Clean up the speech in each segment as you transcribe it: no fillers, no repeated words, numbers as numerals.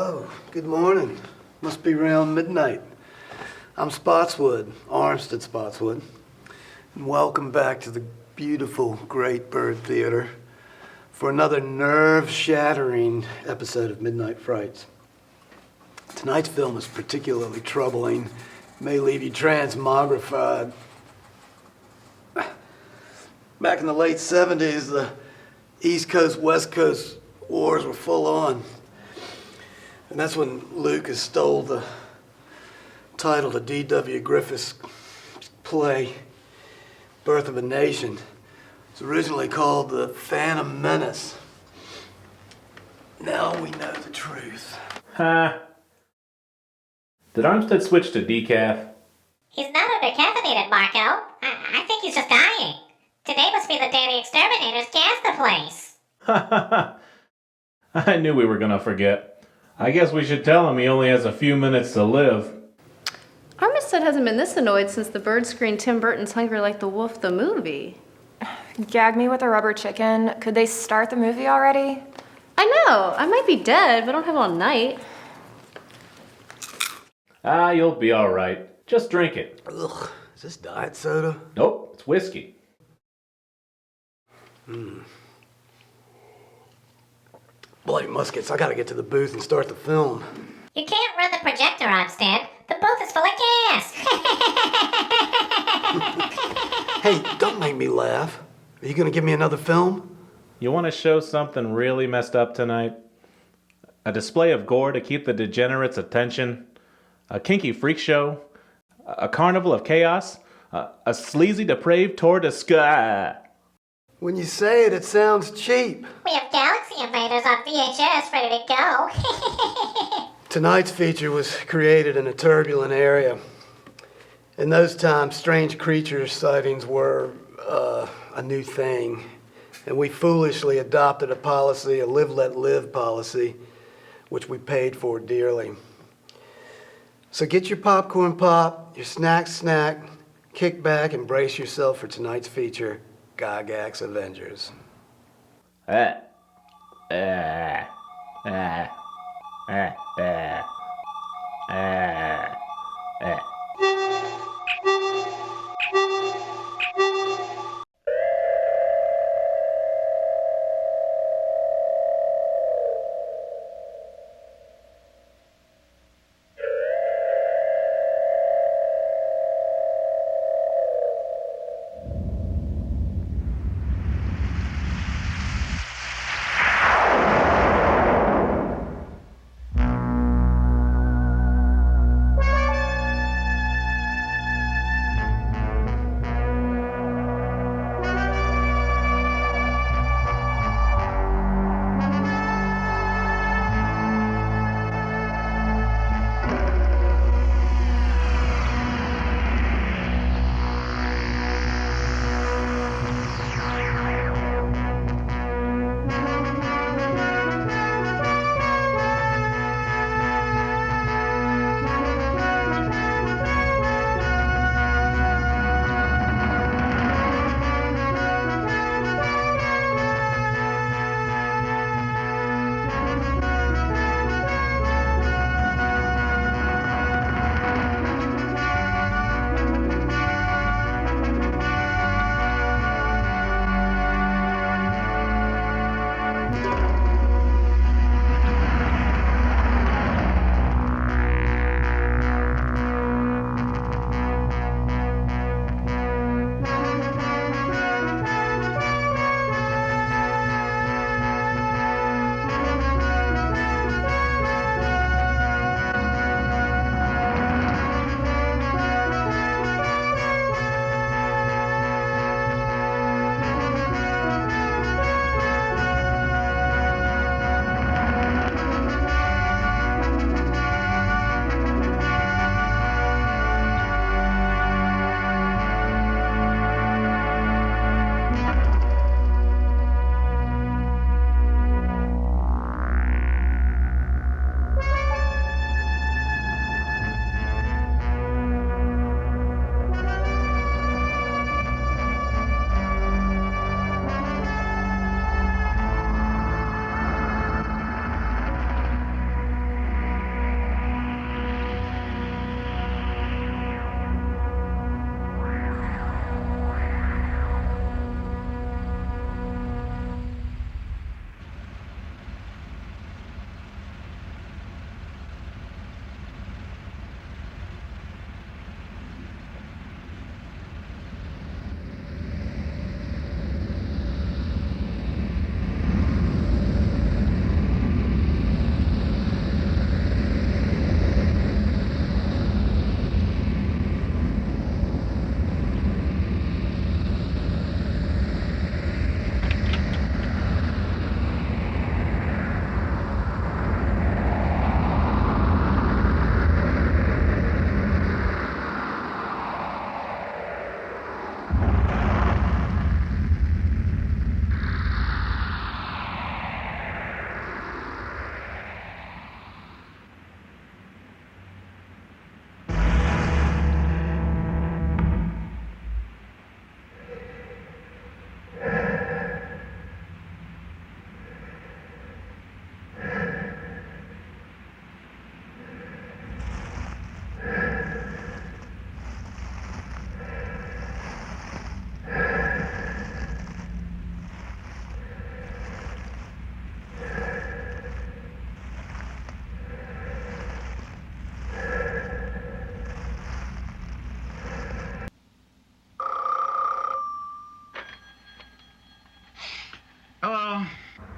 Oh, good morning. Must be around midnight. I'm Spottswoode, Armistead Spottswoode, and welcome back to the beautiful Great Bird Theater for another nerve-shattering episode of Midnight Frights. Tonight's film is particularly troubling, may leave you transmogrified. Back in the late 70s, the East Coast, West Coast wars were full on. And that's when Lucas stole the title to D.W. Griffith's play, Birth of a Nation. It's originally called The Phantom Menace. Now we know the truth. Did Armistead switch to decaf? He's not undercaffeinated, Marco. I think he's just dying. Today must be the day the exterminators gassed the place. I knew we were gonna forget. I guess we should tell him he only has a few minutes to live. Armistead hasn't been this annoyed since the bird screened Tim Burton's Hungry Like the Wolf the movie. Gag me with a rubber chicken. Could they start the movie already? I know. I might be dead, but I don't have all night. You'll be alright. Just drink it. Ugh, is this diet soda? Nope, it's whiskey. Bloody muskets, I gotta get to the booth and start the film. You can't run the projector, Armstead. The booth is full of gas. Hey, don't make me laugh. Are you gonna give me another film? You want to show something really messed up tonight? A display of gore to keep the degenerates' attention? A kinky freak show? A carnival of chaos? A sleazy, depraved tour de sky? When you say it, it sounds cheap. We have Galaxy Invaders on VHS ready to go. Tonight's feature was created in a turbulent area. In those times, strange creature sightings were a new thing. And we foolishly adopted a policy, a live, let live policy, which we paid for dearly. So get your popcorn pop, your snack, kick back and brace yourself for tonight's feature, Gygax Avengers.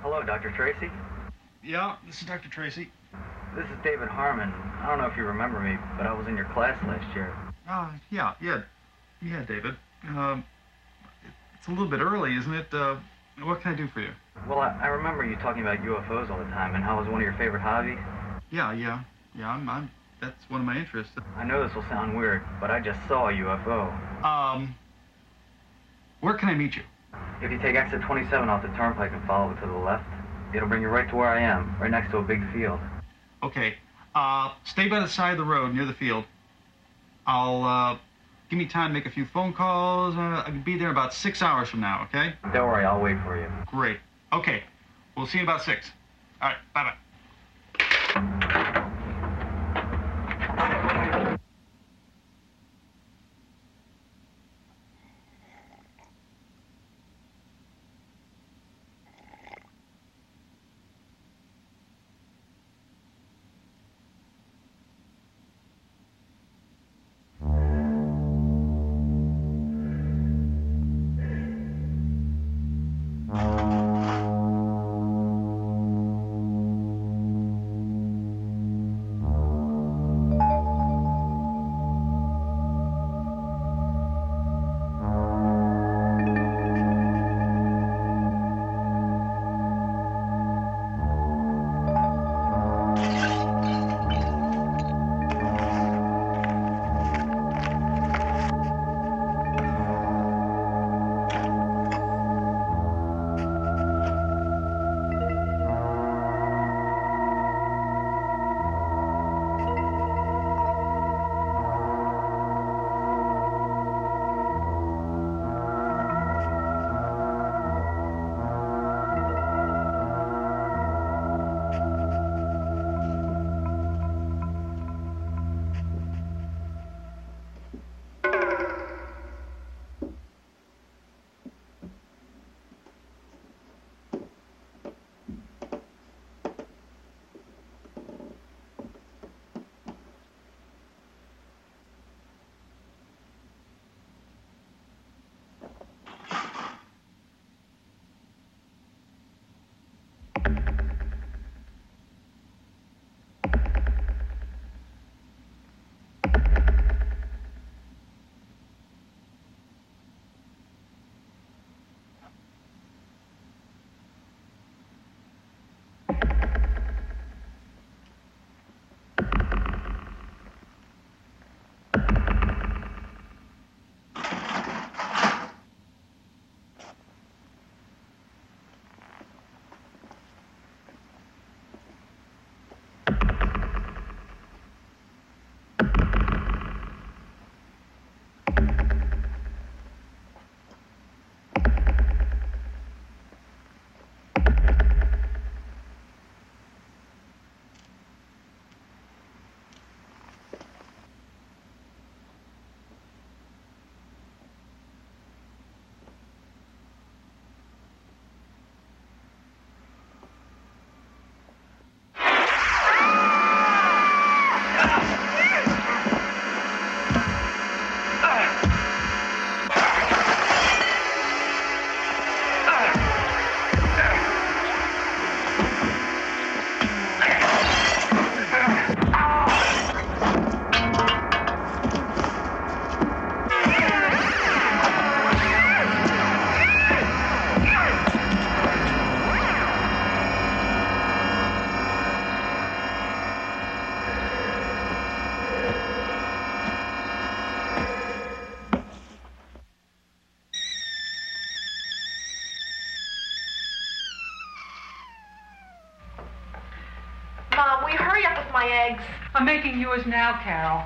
Hello, Dr. Tracy. Yeah, this is Dr. Tracy. This is David Harmon. I don't know if you remember me, but I was in your class last year. Yeah, David. It's a little bit early, isn't it? What can I do for you? Well, I remember you talking about UFOs all the time and how it was one of your favorite hobbies. Yeah, that's one of my interests. I know this will sound weird, but I just saw a UFO. Where can I meet you? If you take exit 27 off the turnpike and follow it to the left, it'll bring you right to where I am, right next to a big field. Okay, stay by the side of the road near the field. I'll, give me time to make a few phone calls. I can be there in about 6 hours from now, okay? Don't worry, I'll wait for you. Great. Okay, we'll see you in about 6. All right, bye-bye. Mom, will you hurry up with my eggs? I'm making yours now, Carol.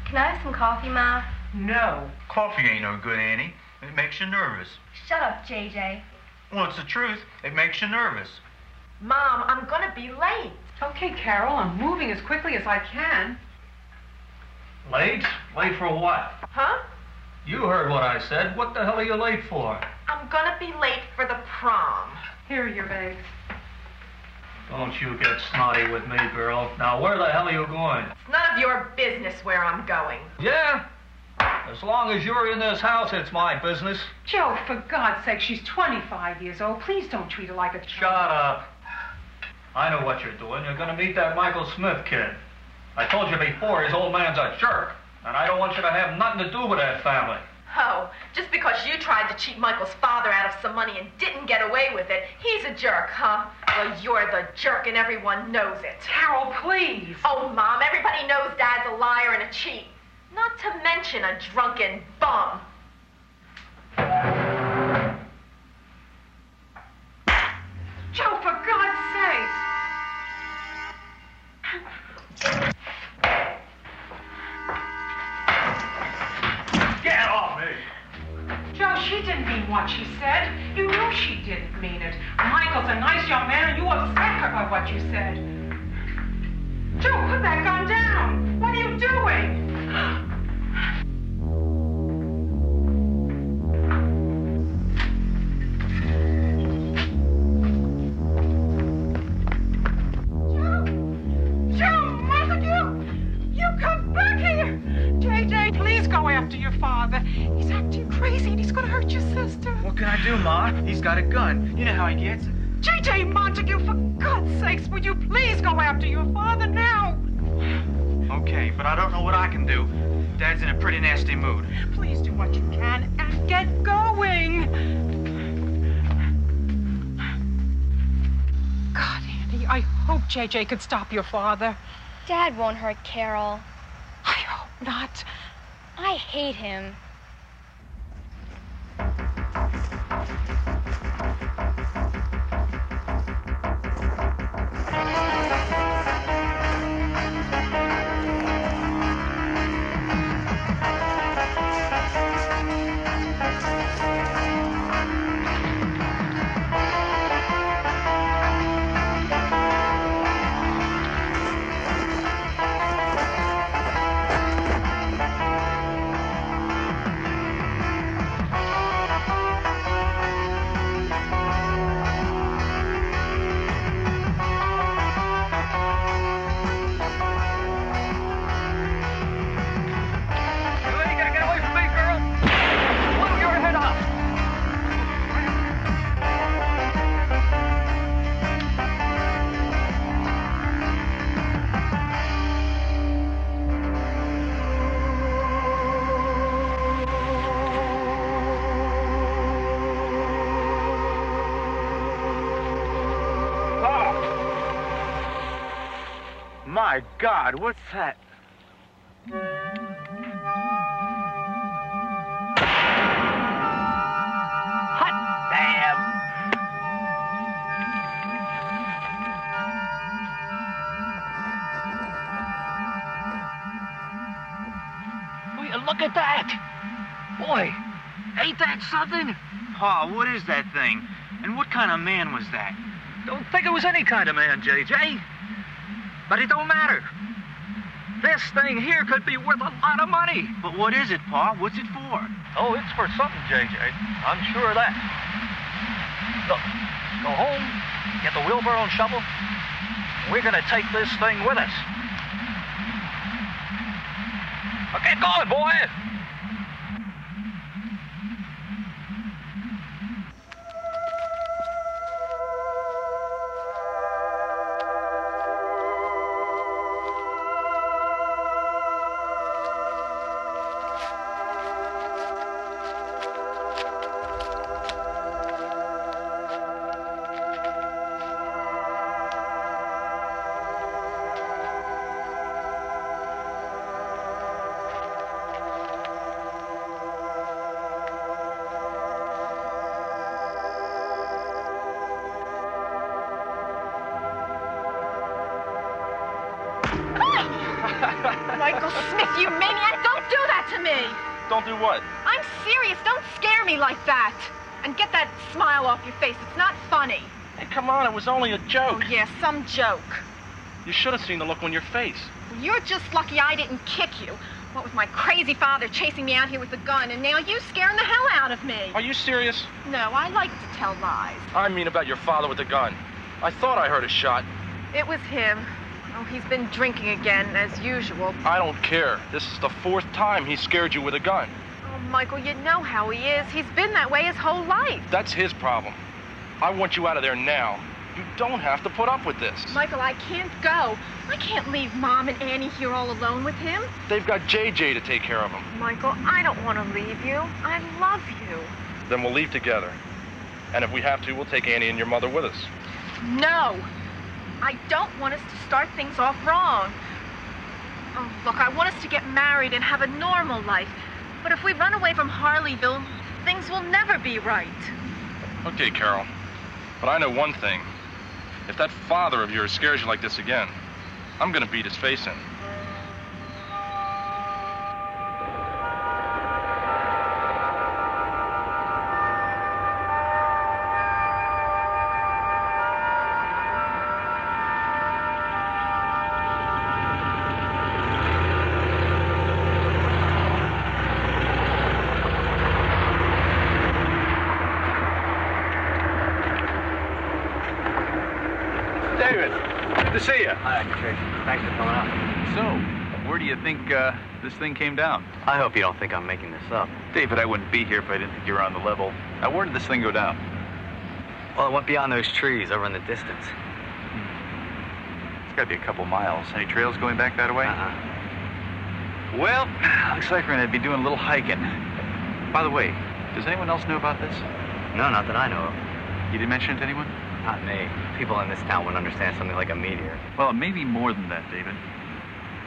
Can I have some coffee, Ma? No. Coffee ain't no good, Annie. It makes you nervous. Shut up, JJ. Well, it's the truth. It makes you nervous. Mom, I'm gonna be late. Okay, Carol, I'm moving as quickly as I can. Late? Late for what? Huh? You heard what I said. What the hell are you late for? I'm gonna be late for the prom. Here are your bags. Don't you get snotty with me, girl. Now, where the hell are you going? It's none of your business where I'm going. Yeah? As long as you're in this house, it's my business. Joe, for God's sake, she's 25 years old. Please don't treat her like a Shut child. up. I know what you're doing. You're going to meet that Michael Smith kid. I told you before, his old man's a jerk. And I don't want you to have nothing to do with that family. Oh, just because you tried to cheat Michael's father out of some money and didn't get away with it, he's a jerk, huh? Well, you're the jerk and everyone knows it. Carol, please. Oh, Mom, everybody knows Dad's a liar and a cheat. Not to mention a drunken bum. Joe, for God's sake. Get off me! Joe, she didn't mean what she said. You know she didn't mean it. Michael's a nice young man, and you upset her by what you said. Joe, put that gun down. What are you doing? After your father. He's acting crazy and he's gonna hurt your sister. What can I do, Ma? He's got a gun. You know how he gets. J.J. Montague, for God's sakes, would you please go after your father now? Okay, but I don't know what I can do. Dad's in a pretty nasty mood. Please do what you can and get going. God, Annie, I hope J.J. could stop your father. Dad won't hurt Carol. I hope not. I hate him. My God, what's that? Hot damn! Will you look at that? Boy, ain't that something? Pa, what is that thing? And what kind of man was that? Don't think it was any kind of man, J.J. But it don't matter. This thing here could be worth a lot of money. But what is it, Pa? What's it for? Oh, it's for something, J.J. I'm sure of that. Look, go home, get the wheelbarrow and shovel. We're gonna take this thing with us. Now get going, boy! Michael Smith, you maniac! Don't do that to me! Don't do what? I'm serious. Don't scare me like that. And get that smile off your face. It's not funny. Hey, come on, it was only a joke. Oh, yeah, some joke. You should have seen the look on your face. You're just lucky I didn't kick you. What with my crazy father chasing me out here with a gun, and now you scaring the hell out of me. Are you serious? No, I like to tell lies. I mean about your father with the gun. I thought I heard a shot. It was him. Oh, he's been drinking again, as usual. I don't care. This is the 4th time he scared you with a gun. Michael, you know how he is. He's been that way his whole life. That's his problem. I want you out of there now. You don't have to put up with this. Michael, I can't go. I can't leave Mom and Annie here all alone with him. They've got JJ to take care of him. Michael, I don't want to leave you. I love you. Then we'll leave together. And if we have to, we'll take Annie and your mother with us. No. I don't want us to start things off wrong. Oh, look, I want us to get married and have a normal life. But if we run away from Harleyville, things will never be right. Okay, Carol. But I know one thing. If that father of yours scares you like this again, I'm gonna beat his face in. David, good to see you. Hi, Tracy. Thanks for coming out. So, where do you think this thing came down? I hope you don't think I'm making this up. David, I wouldn't be here if I didn't think you were on the level. Now, where did this thing go down? Well, it went beyond those trees over in the distance. It's got to be a couple miles. Any trails going back that way? Well, looks like we're going to be doing a little hiking. By the way, does anyone else know about this? No, not that I know of. You didn't mention it to anyone? Not me. People in this town wouldn't understand something like a meteor. Well, maybe more than that, David.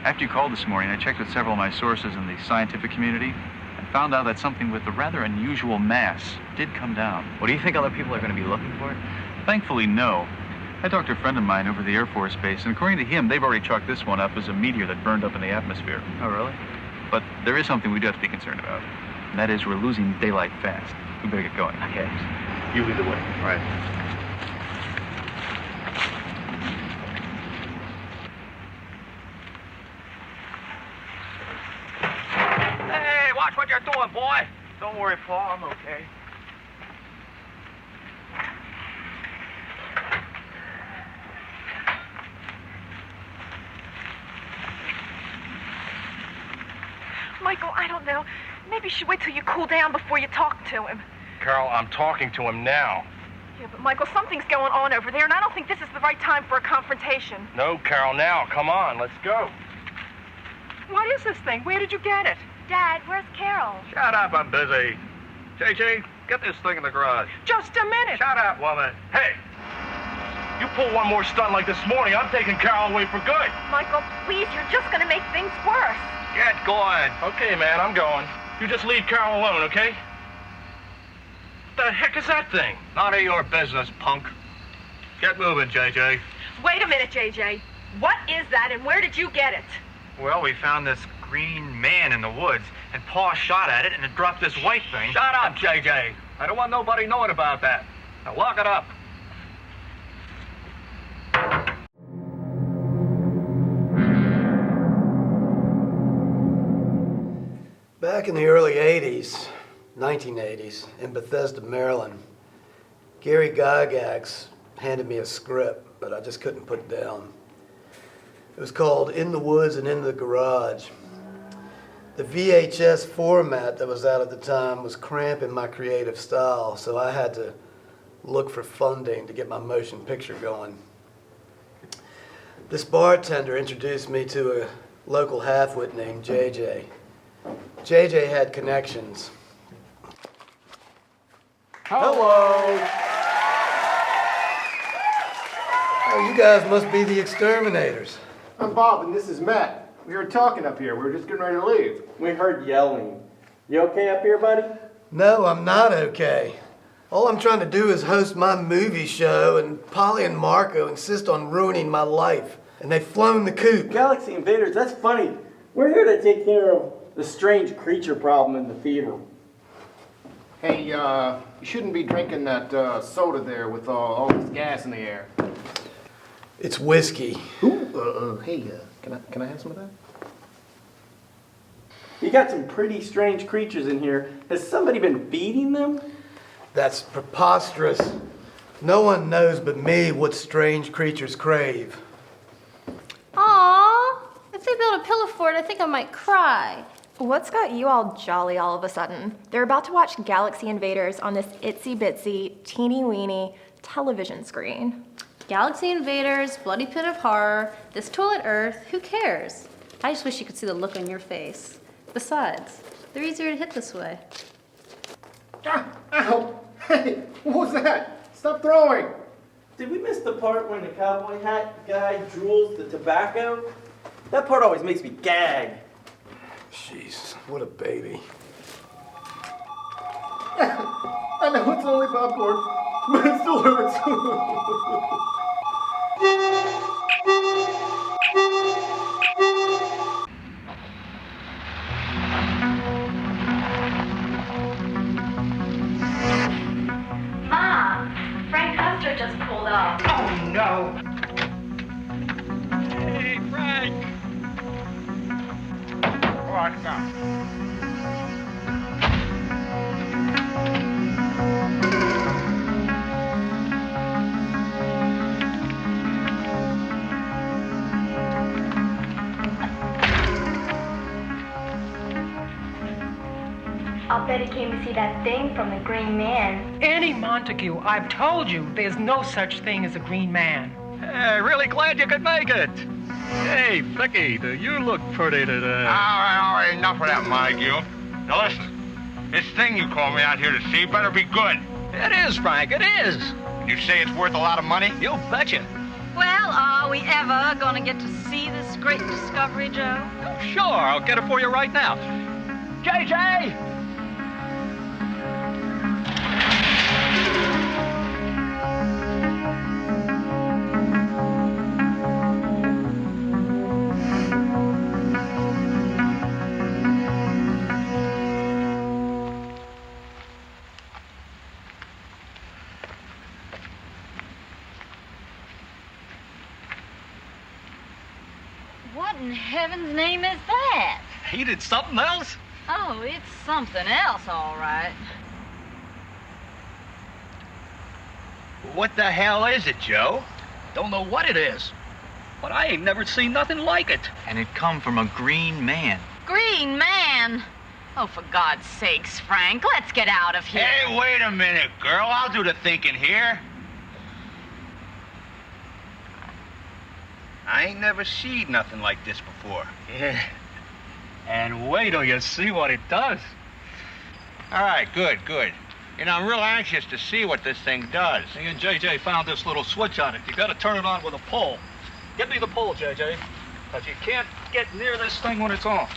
After you called this morning, I checked with several of my sources in the scientific community and found out that something with a rather unusual mass did come down. What do you think other people are going to be looking for? Thankfully, no. I talked to a friend of mine over the Air Force Base, and according to him, they've already chalked this one up as a meteor that burned up in the atmosphere. Oh, really? But there is something we do have to be concerned about, and that is we're losing daylight fast. We better get going. Okay. You lead the way. Right. Hey, watch what you're doing, boy. Don't worry, Paul. I'm okay. Michael, I don't know. Maybe you should wait till you cool down before you talk to him. Carol, I'm talking to him now. Yeah, but Michael, something's going on over there, and I don't think this is the right time for a confrontation. No, Carol, now. Come on, let's go. What is this thing? Where did you get it? Dad, where's Carol? Shut up, I'm busy. JJ, get this thing in the garage. Just a minute. Shut up, woman. Hey! You pull one more stunt like this morning, I'm taking Carol away for good. Michael, please, you're just going to make things worse. Get going. Okay, man, I'm going. You just leave Carol alone, okay? What the heck is that thing? None of your business, punk. Get moving, JJ. Wait a minute, JJ. What is that, and where did you get it? Well, we found this green man in the woods, and Pa shot at it, and it dropped this white thing. Shut up, JJ. I don't want nobody knowing about that. Now lock it up. Back in the early 80s, 1980s, in Bethesda, Maryland, Gary Gygax handed me a script, but I just couldn't put it down. It was called In the Woods and in the Garage. The VHS format that was out at the time was cramping my creative style, so I had to look for funding to get my motion picture going. This bartender introduced me to a local halfwit named JJ. JJ had connections. Hello. Oh, you guys must be the exterminators. I'm Bob, and this is Matt. We were talking up here. We were just getting ready to leave. We heard yelling. You okay up here, buddy? No, I'm not okay. All I'm trying to do is host my movie show, and Polly and Marco insist on ruining my life. And they've flown the coop. Galaxy Invaders, that's funny. We're here to take care of the strange creature problem in the theater. Hey, you shouldn't be drinking that soda there with all this gas in the air. It's whiskey. Ooh, hey, can I have some of that? You got some pretty strange creatures in here. Has somebody been feeding them? That's preposterous. No one knows but me what strange creatures crave. Aww, if they build a pillow fort, I think I might cry. What's got you all jolly all of a sudden? They're about to watch Galaxy Invaders on this itsy-bitsy, teeny-weeny television screen. Galaxy Invaders, Bloody Pit of Horror, this toilet Earth, who cares? I just wish you could see the look on your face. Besides, they're easier to hit this way. Ow! Hey, what was that? Stop throwing! Did we miss the part when the cowboy hat guy drools the tobacco? That part always makes me gag. Jeez, what a baby. I know it's only popcorn, but it still hurts. Mom, Frank Custer just pulled up. Oh, no. Hey, Frank! What now? I'll bet he came to see that thing from the Green Man. Annie Montague, I've told you there's no such thing as a green man. Hey, really glad you could make it. Hey, Vicky, do you look pretty today? All right, enough of that, Montague. Now listen, this thing you called me out here to see better be good. It is, Frank, it is. You say it's worth a lot of money? You betcha. Well, are we ever gonna get to see this great discovery, Joe? Sure, I'll get it for you right now. JJ! What in heaven's name is that? He did something else? Oh, it's something else, all right. What the hell is it, Joe? Don't know what it is, but I ain't never seen nothing like it. And it come from a green man. Green man? Oh, for God's sakes, Frank, let's get out of here. Hey, wait a minute, girl. I'll do the thinking here. I ain't never seen nothing like this before. Yeah. And wait till you see what it does. All right, good. You know, I'm real anxious to see what this thing does. Me and JJ found this little switch on it. You gotta turn it on with a pole. Get me the pole, JJ. Because you can't get near this thing when it's on.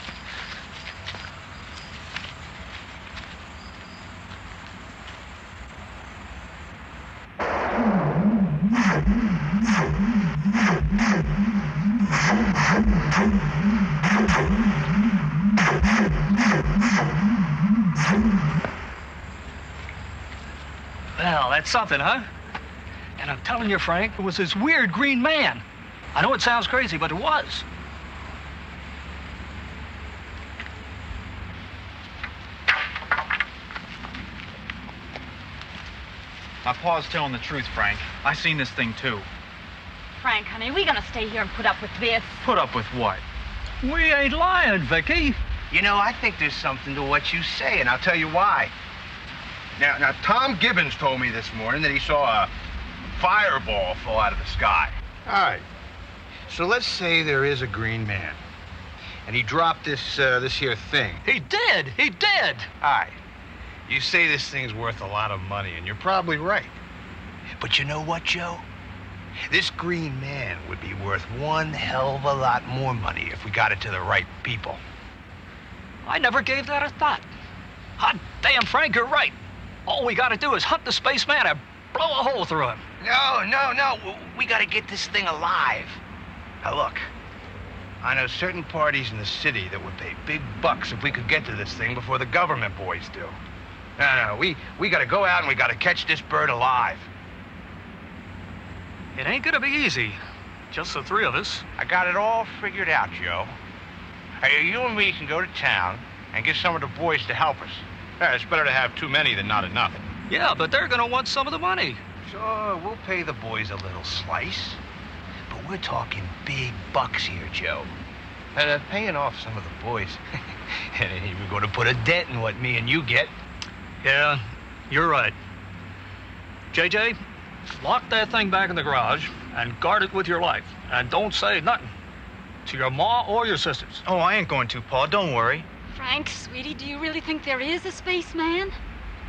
Well, that's something, huh? And I'm telling you, Frank, it was this weird green man. I know it sounds crazy, but it was. My pa's telling the truth, Frank. I seen this thing too. Frank, honey, we gonna stay here and put up with this? Put up with what? We ain't lying, Vicky. You know, I think there's something to what you say, and I'll tell you why. Now, Tom Gibbons told me this morning that he saw a fireball fall out of the sky. All right. So let's say there is a green man, and he dropped this here thing. He did. All right. You say this thing's worth a lot of money, and you're probably right. But you know what, Joe? This green man would be worth one hell of a lot more money if we got it to the right people. I never gave that a thought. Hot damn, Frank, you're right. All we gotta do is hunt the spaceman and blow a hole through him. No. We gotta get this thing alive. Now look, I know certain parties in the city that would pay big bucks if we could get to this thing before the government boys do. No, we gotta go out and we gotta catch this bird alive. It ain't gonna be easy. Just the three of us. I got it all figured out, Joe. Hey, you and me can go to town and get some of the boys to help us. It's better to have too many than not enough. Yeah, but they're gonna want some of the money. Sure, we'll pay the boys a little slice. But we're talking big bucks here, Joe. Paying off some of the boys, And it ain't even going to put a dent in what me and you get. Yeah, you're right. JJ, lock that thing back in the garage and guard it with your life. And don't say nothing to your ma or your sisters. Oh, I ain't going to, Pa. Don't worry. Frank, sweetie, do you really think there is a spaceman?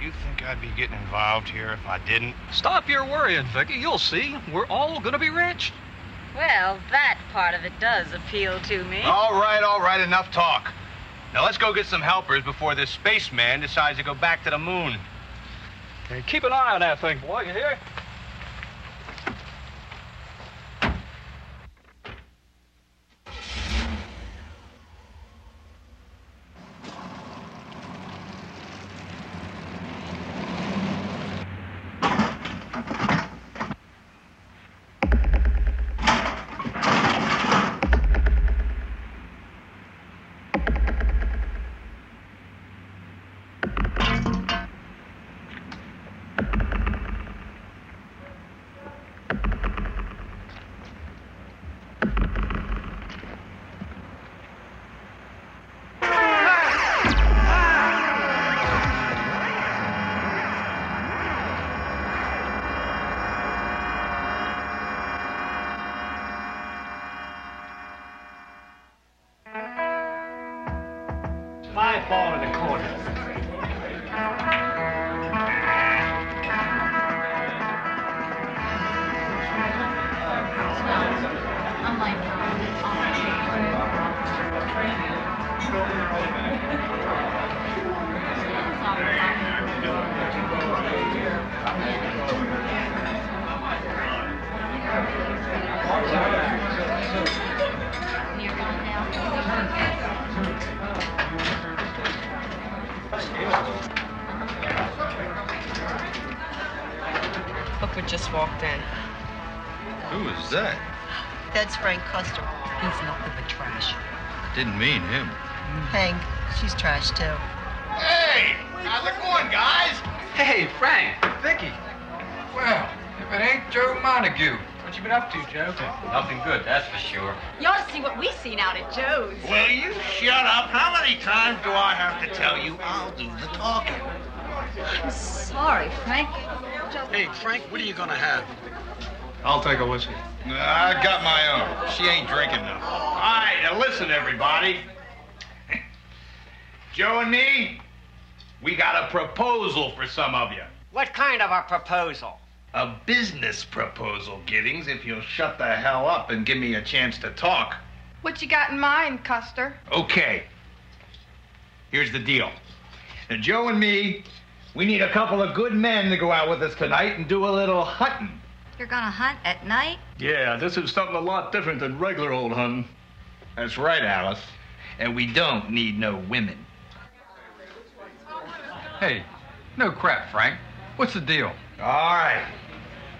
You think I'd be getting involved here if I didn't? Stop your worrying, Vicky. You'll see. We're all gonna be rich. Well, that part of it does appeal to me. All right. Enough talk. Now let's go get some helpers before this spaceman decides to go back to the moon. And keep an eye on that thing, boy. You hear? Five ball in the corner. Look what just walked in. Who is that? That's Frank Custer. He's nothing but trash. Didn't mean him. Hank, she's trash too. Hey! How's it going, guys? Hey, Frank, Vicky. Well, if it ain't Joe Montague. What you been up to, Joe? Nothing good, that's for sure. You ought to see what we seen out at Joe's. Will you shut up? How many times do I have to tell you I'll do the talking? I'm sorry, Frank. Hey, Frank, what are you gonna have? I'll take a whiskey. I got my own. She ain't drinking none. All right, now listen, everybody. Joe and me, we got a proposal for some of you. What kind of a proposal? A business proposal, Giddings, if you'll shut the hell up and give me a chance to talk. What you got in mind, Custer? Okay. Here's the deal. Now, Joe and me, we need a couple of good men to go out with us tonight and do a little hunting. You're gonna hunt at night? Yeah, this is something a lot different than regular old hunting. That's right, Alice. And we don't need no women. Hey, no crap, Frank. What's the deal? All right.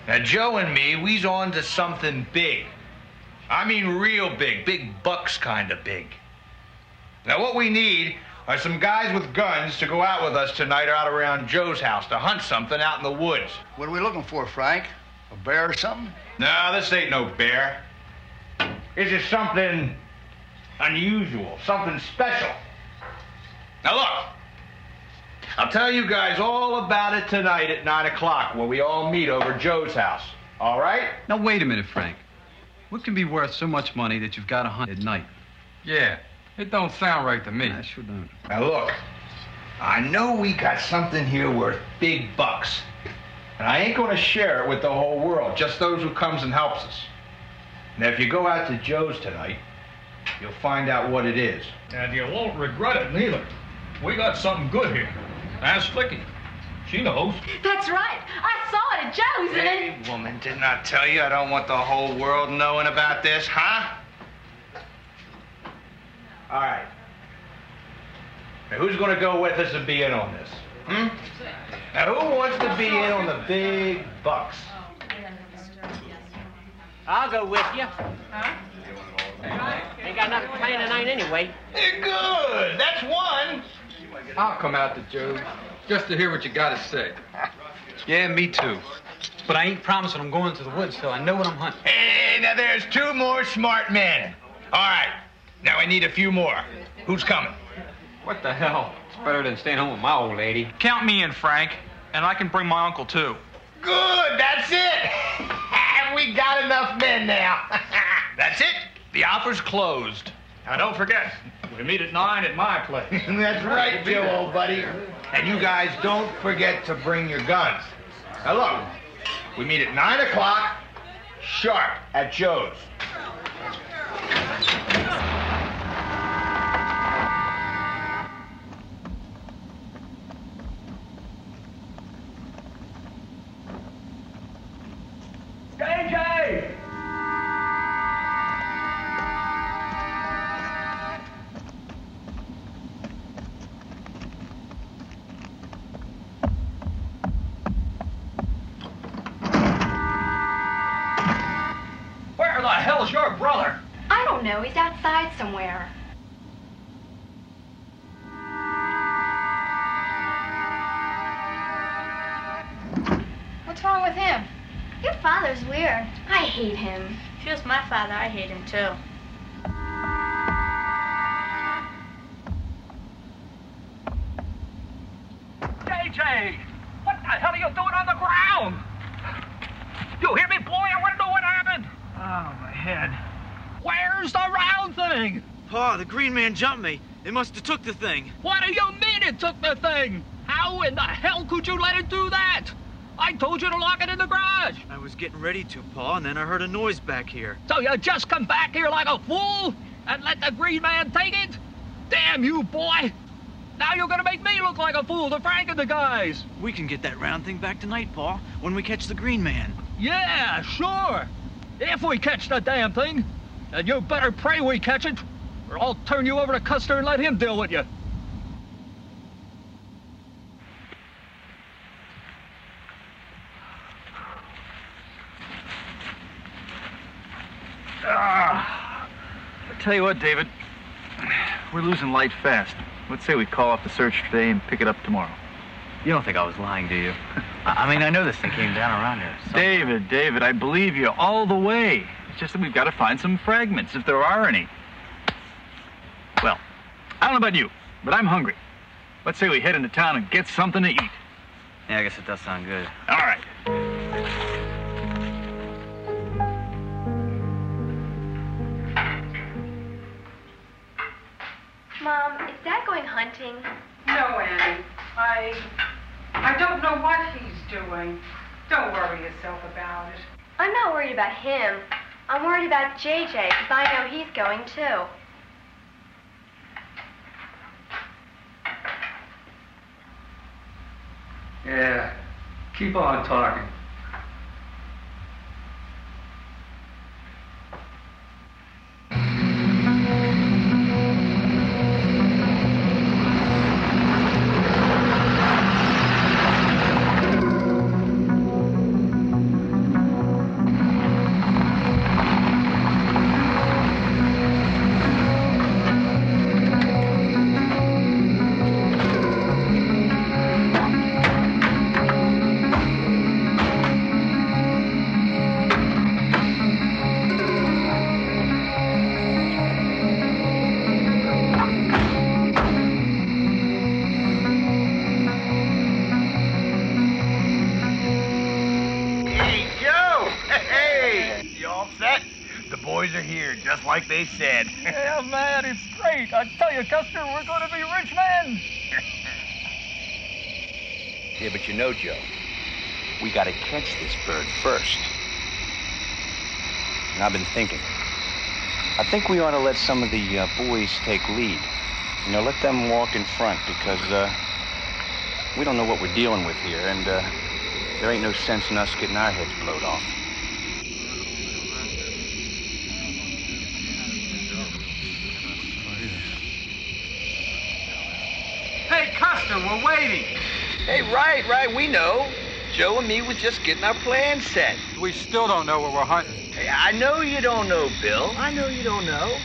Now, Joe and me, we's on to something big. I mean real big. Big bucks kind of big. Now, what we need are some guys with guns to go out with us tonight out around Joe's house to hunt something out in the woods. What are we looking for, Frank? A bear or something? No, this ain't no bear. This is something unusual, something special. Now, look. I'll tell you guys all about it tonight at 9 o'clock when we all meet over Joe's house. All right? Now, wait a minute, Frank. What can be worth so much money that you've got to hunt at night? Yeah, it don't sound right to me. I sure don't. Now, look. I know we got something here worth big bucks. And I ain't going to share it with the whole world, just those who comes and helps us. Now, if you go out to Joe's tonight, you'll find out what it is. And you won't regret it neither. We got something good here. Ask Flicky. She knows. That's right. I saw it at Joe's and Hey, woman, didn't I tell you I don't want the whole world knowing about this, huh? All right. Now, who's going to go with us and be in on this? Now, who wants to be in on the big bucks? I'll go with you. Huh? Ain't got nothing planned tonight anyway. Good. That's one. I'll come out to Joe's just to hear what you got to say. Yeah, me too. But I ain't promising I'm going to the woods till I know what I'm hunting. Hey, now there's two more smart men. All right. Now I need a few more. Who's coming? What the hell? It's better than staying home with my old lady. Count me in, Frank, and I can bring my uncle too. Good, that's it. We got enough men now. That's it. The offer's closed. Now don't forget, we meet at 9 at my place. That's right, Joe, old buddy. And you guys don't forget to bring your guns. Now look, we meet at 9 o'clock sharp at Joe's. JJ! Where the hell's your brother? I don't know. He's outside somewhere. What's wrong with him? Your father's weird. I hate him. If he was my father, I hate him too. JJ! What the hell are you doing on the ground? You hear me, boy? I want to know what happened. Oh, my head. Where's the round thing? Pa, the green man jumped me. They must have took the thing. What do you mean it took the thing? How in the hell could you let it do that? I told you to lock it in the garage. I was getting ready to, Pa, and then I heard a noise back here. So you just come back here like a fool and let the green man take it? Damn you, boy. Now you're gonna make me look like a fool to Frank and the guys. We can get that round thing back tonight, Pa, when we catch the green man. Yeah, sure. If we catch the damn thing. And you better pray we catch it, or I'll turn you over to Custer and let him deal with you. I tell you what, David, we're losing light fast. Let's say we call off the search today and pick it up tomorrow. You don't think I was lying, do you? I mean, I know this thing came down around here. David, I believe you all the way. It's just that we've got to find some fragments, if there are any. Well, I don't know about you, but I'm hungry. Let's say we head into town and get something to eat. Yeah, I guess it does sound good. All right. Mom, is Dad going hunting? No, Annie. I don't know what he's doing. Don't worry yourself about it. I'm not worried about him. I'm worried about JJ, because I know he's going too. Yeah, keep on talking. Like they said. Yeah, man, it's great. I tell you, Custer, we're going to be rich men. Yeah, but you know, Joe, we gotta catch this bird first. And I've been thinking. I think we ought to let some of the boys take lead. You know, let them walk in front because we don't know what we're dealing with here, and there ain't no sense in us getting our heads blowed off. Hey, Custer, we're waiting. Hey, right, we know. Joe and me was just getting our plans set. We still don't know what we're hunting. Hey, I know you don't know, Bill. I know you don't know.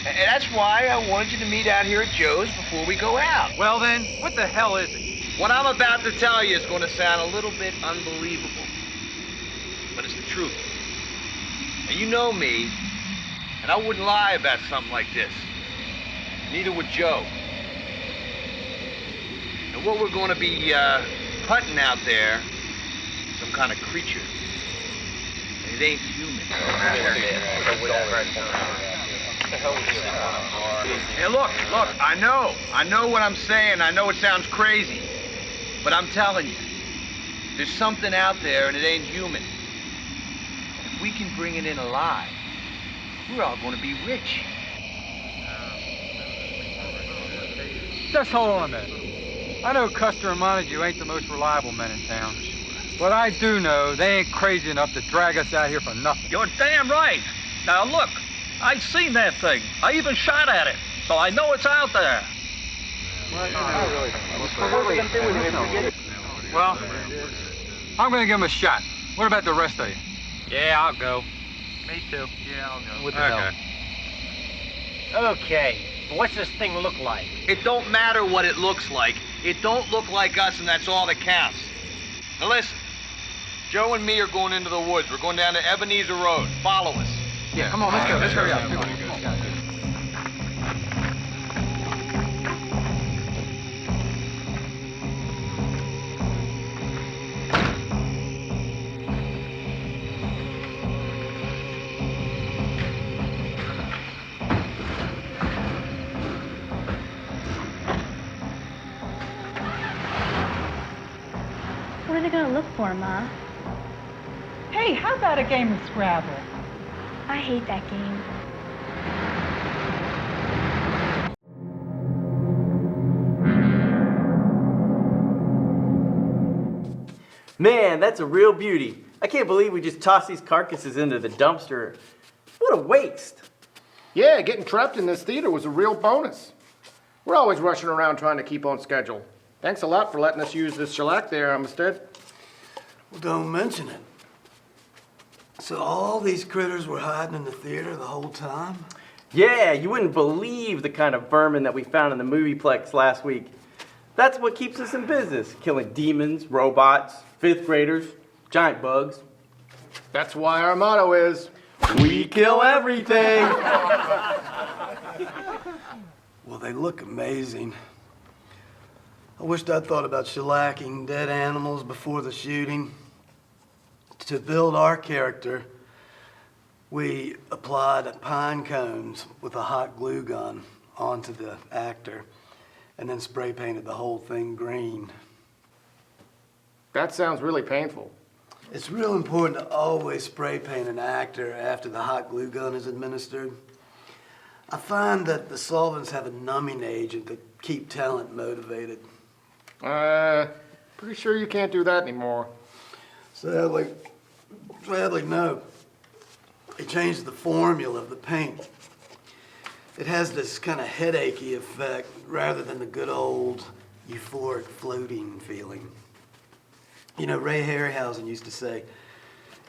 And that's why I wanted you to meet out here at Joe's before we go out. Well, then, what the hell is it? What I'm about to tell you is going to sound a little bit unbelievable. But it's the truth. And you know me, and I wouldn't lie about something like this. Neither would Joe. And what we're going to be hunting out there, some kind of creature. And it ain't human. Hey, look, I know what I'm saying. I know it sounds crazy. But I'm telling you, there's something out there and it ain't human. And if we can bring it in alive, we're all going to be rich. Just hold on a minute. I know Custer reminded you ain't the most reliable men in town. But I do know they ain't crazy enough to drag us out here for nothing. You're damn right. Now look, I seen that thing. I even shot at it, so I know it's out there. Well, I'm gonna give him a shot. What about the rest of you? Yeah, I'll go. Me too. Yeah, I'll go. What the hell? Okay, what's this thing look like? It don't matter what it looks like. It don't look like us, and that's all that counts. Now listen, Joe and me are going into the woods. We're going down to Ebenezer Road. Follow us. Yeah, come on, let's go. Let's hurry up. Come on. What are they gonna look for, Ma? Hey, how about a game of Scrabble? I hate that game. Man, that's a real beauty. I can't believe we just tossed these carcasses into the dumpster. What a waste. Yeah, getting trapped in this theater was a real bonus. We're always rushing around trying to keep on schedule. Thanks a lot for letting us use this shellac there, Armistead. Well, don't mention it. So all these critters were hiding in the theater the whole time? Yeah, you wouldn't believe the kind of vermin that we found in the movieplex last week. That's what keeps us in business, killing demons, robots, fifth graders, giant bugs. That's why our motto is, we kill everything. Well, they look amazing. I wished I'd thought about shellacking dead animals before the shooting. To build our character, we applied pine cones with a hot glue gun onto the actor and then spray painted the whole thing green. That sounds really painful. It's real important to always spray paint an actor after the hot glue gun is administered. I find that the solvents have a numbing agent that keep talent motivated. Pretty sure you can't do that anymore. Sadly, no. They changed the formula of the paint. It has this kind of headachy effect rather than the good old euphoric floating feeling. You know, Ray Harryhausen used to say,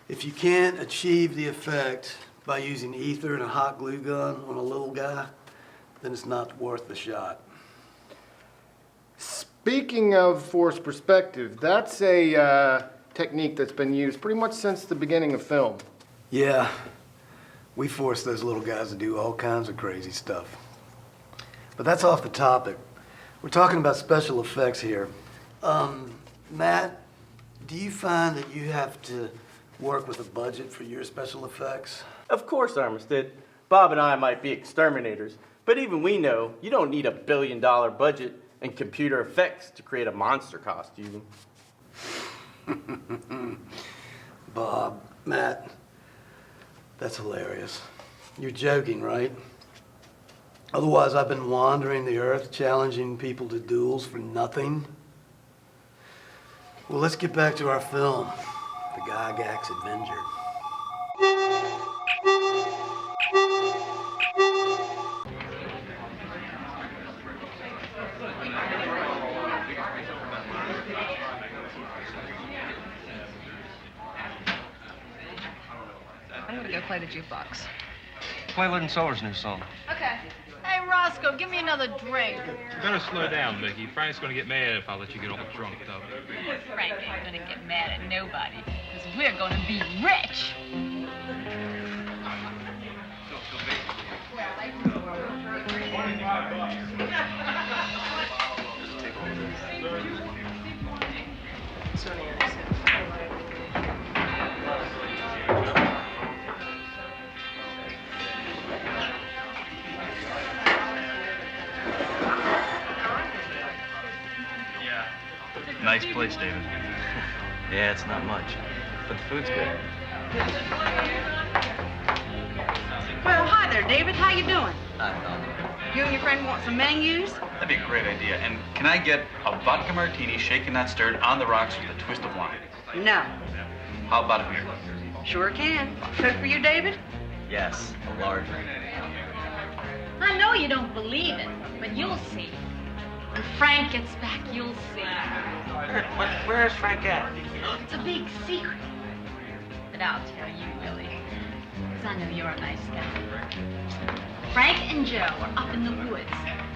if you can't achieve the effect by using ether and a hot glue gun on a little guy, then it's not worth the shot. Speaking of forced perspective, that's a technique that's been used pretty much since the beginning of film. Yeah, we force those little guys to do all kinds of crazy stuff. But that's off the topic. We're talking about special effects here. Matt, do you find that you have to work with a budget for your special effects? Of course, Armistead. Bob and I might be exterminators, but even we know you don't need $1 billion budget and computer effects to create a monster costume. Bob, Matt, that's hilarious. You're joking, right? Otherwise, I've been wandering the earth challenging people to duels for nothing. Well, let's get back to our film, The Gygax Avenger. I'm gonna go play the jukebox. Play Lyndon Solar's new song. Okay. Hey, Roscoe, give me another drink. You better slow down, Mickey. Frank's gonna get mad if I let you get all drunk, though. Frank ain't gonna get mad at nobody, because we're gonna be rich. place, David. Yeah, it's not much, but the food's good. Well, hi there, David. How you doing? Hi, Tom. You and your friend want some menus? That'd be a great idea. And can I get a vodka martini, shaken not stirred, on the rocks with a twist of lime? No. How about a beer? Sure can. Good for you, David? Yes, a large one. I know you don't believe it, but you'll see. When Frank gets back, you'll see. Where's Frank at? It's a big secret. But I'll tell you, Willie, because I know you're a nice guy. Frank and Joe are up in the woods,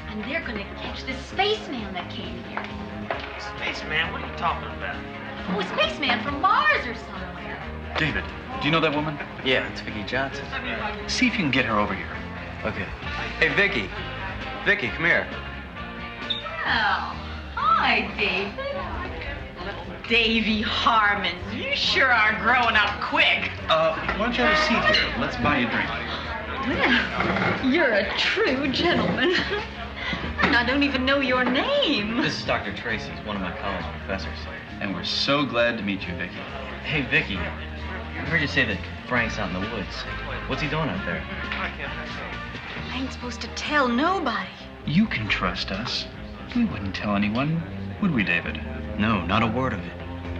and they're going to catch this spaceman that came here. Spaceman? What are you talking about? Oh, a spaceman from Mars or somewhere. David, do you know that woman? Yeah, it's Vicky Johnson. See if you can get her over here. Okay. Hey, Vicky. Vicky, come here. Oh, hi, David. Little Davy Harmon. You sure are growing up quick. Why don't you have a seat here? Let's buy you a drink. Well, you're a true gentleman. And I don't even know your name. This is Dr. Tracy, one of my college professors. And we're so glad to meet you, Vicky. Hey, Vicky. I heard you say that Frank's out in the woods. What's he doing out there? I ain't supposed to tell nobody. You can trust us. We wouldn't tell anyone, would we, David? No, not a word of it.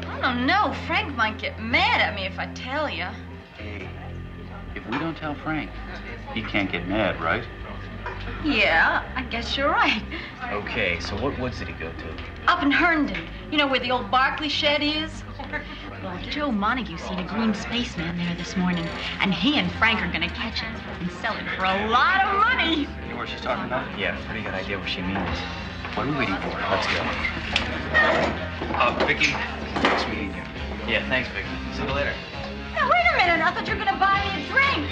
I don't know. Frank might get mad at me if I tell you. Hey, if we don't tell Frank, he can't get mad, right? Yeah, I guess you're right. Okay, so what woods did he go to? Up in Herndon. You know where the old Barclay shed is? Well, Joe Montague seen a green spaceman there this morning, and he and Frank are gonna catch it and sell it for a lot of money. You know what she's talking about? Yeah, pretty good idea what she means. What are we waiting for? Let's go. Vicky, nice meeting you. Yeah, thanks, Vicky. See you later. Now, wait a minute. I thought you were gonna buy me a drink.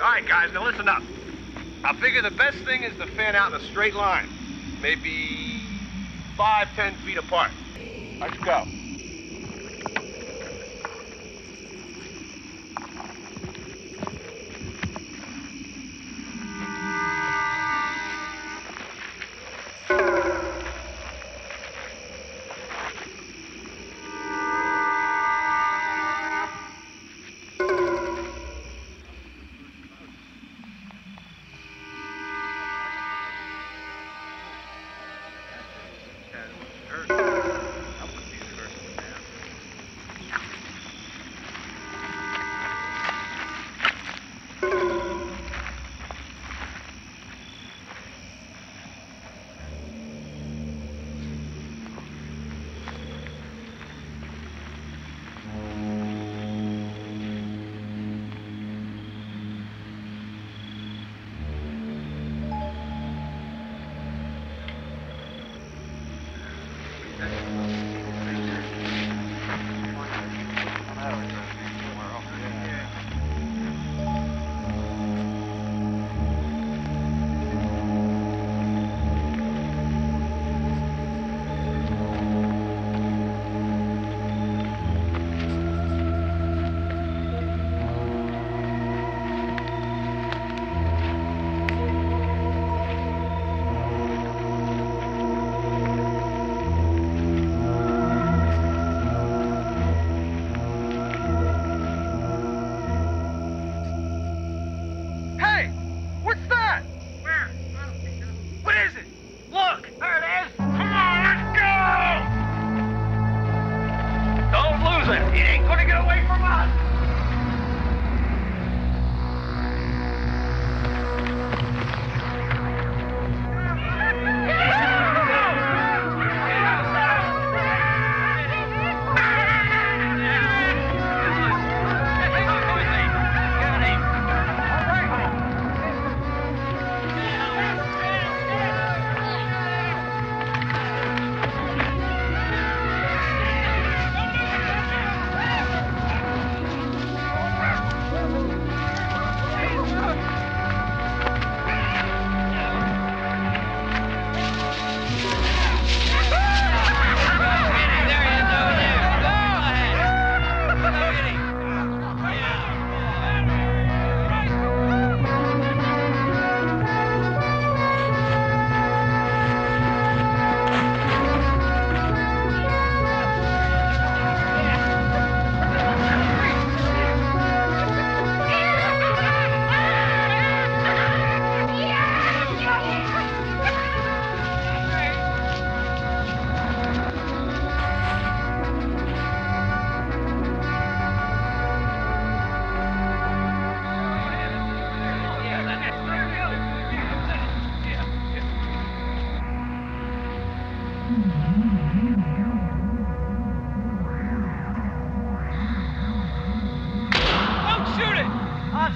All right, guys, now listen up. I figure the best thing is to fan out in a straight line. Maybe 5-10 feet apart. Let's go.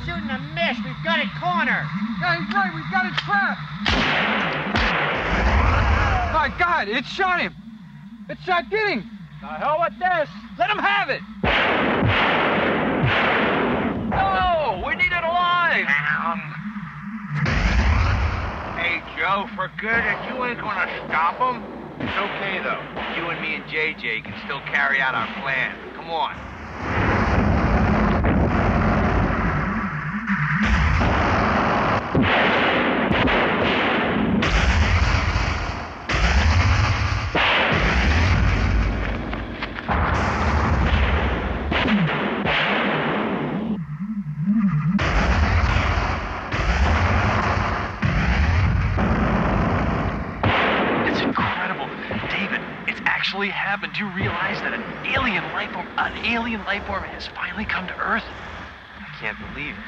shooting a miss. We've got it cornered. Yeah, he's right. We've got it trapped. My God, it shot him. It shot Giddings. The hell with this. Let him have it. No, we need it alive. Hey, Joe, for good, if you ain't gonna stop him, it's okay, though. You and me and JJ can still carry out our plan. Come on. Happened. Do you realize that an alien life form has finally come to Earth? I can't believe it.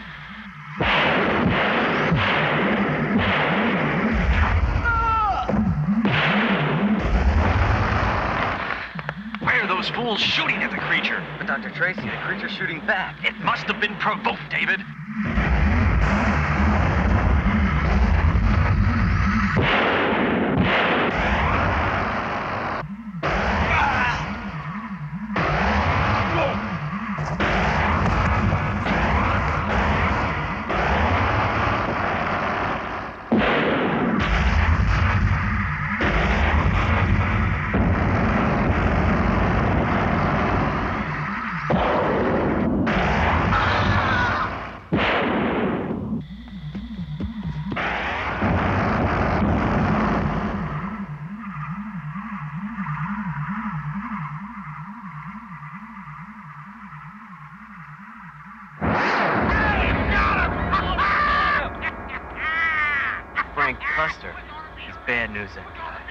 Why are those fools shooting at the creature? But Dr. Tracy, the creature's shooting back. It must have been provoked, David.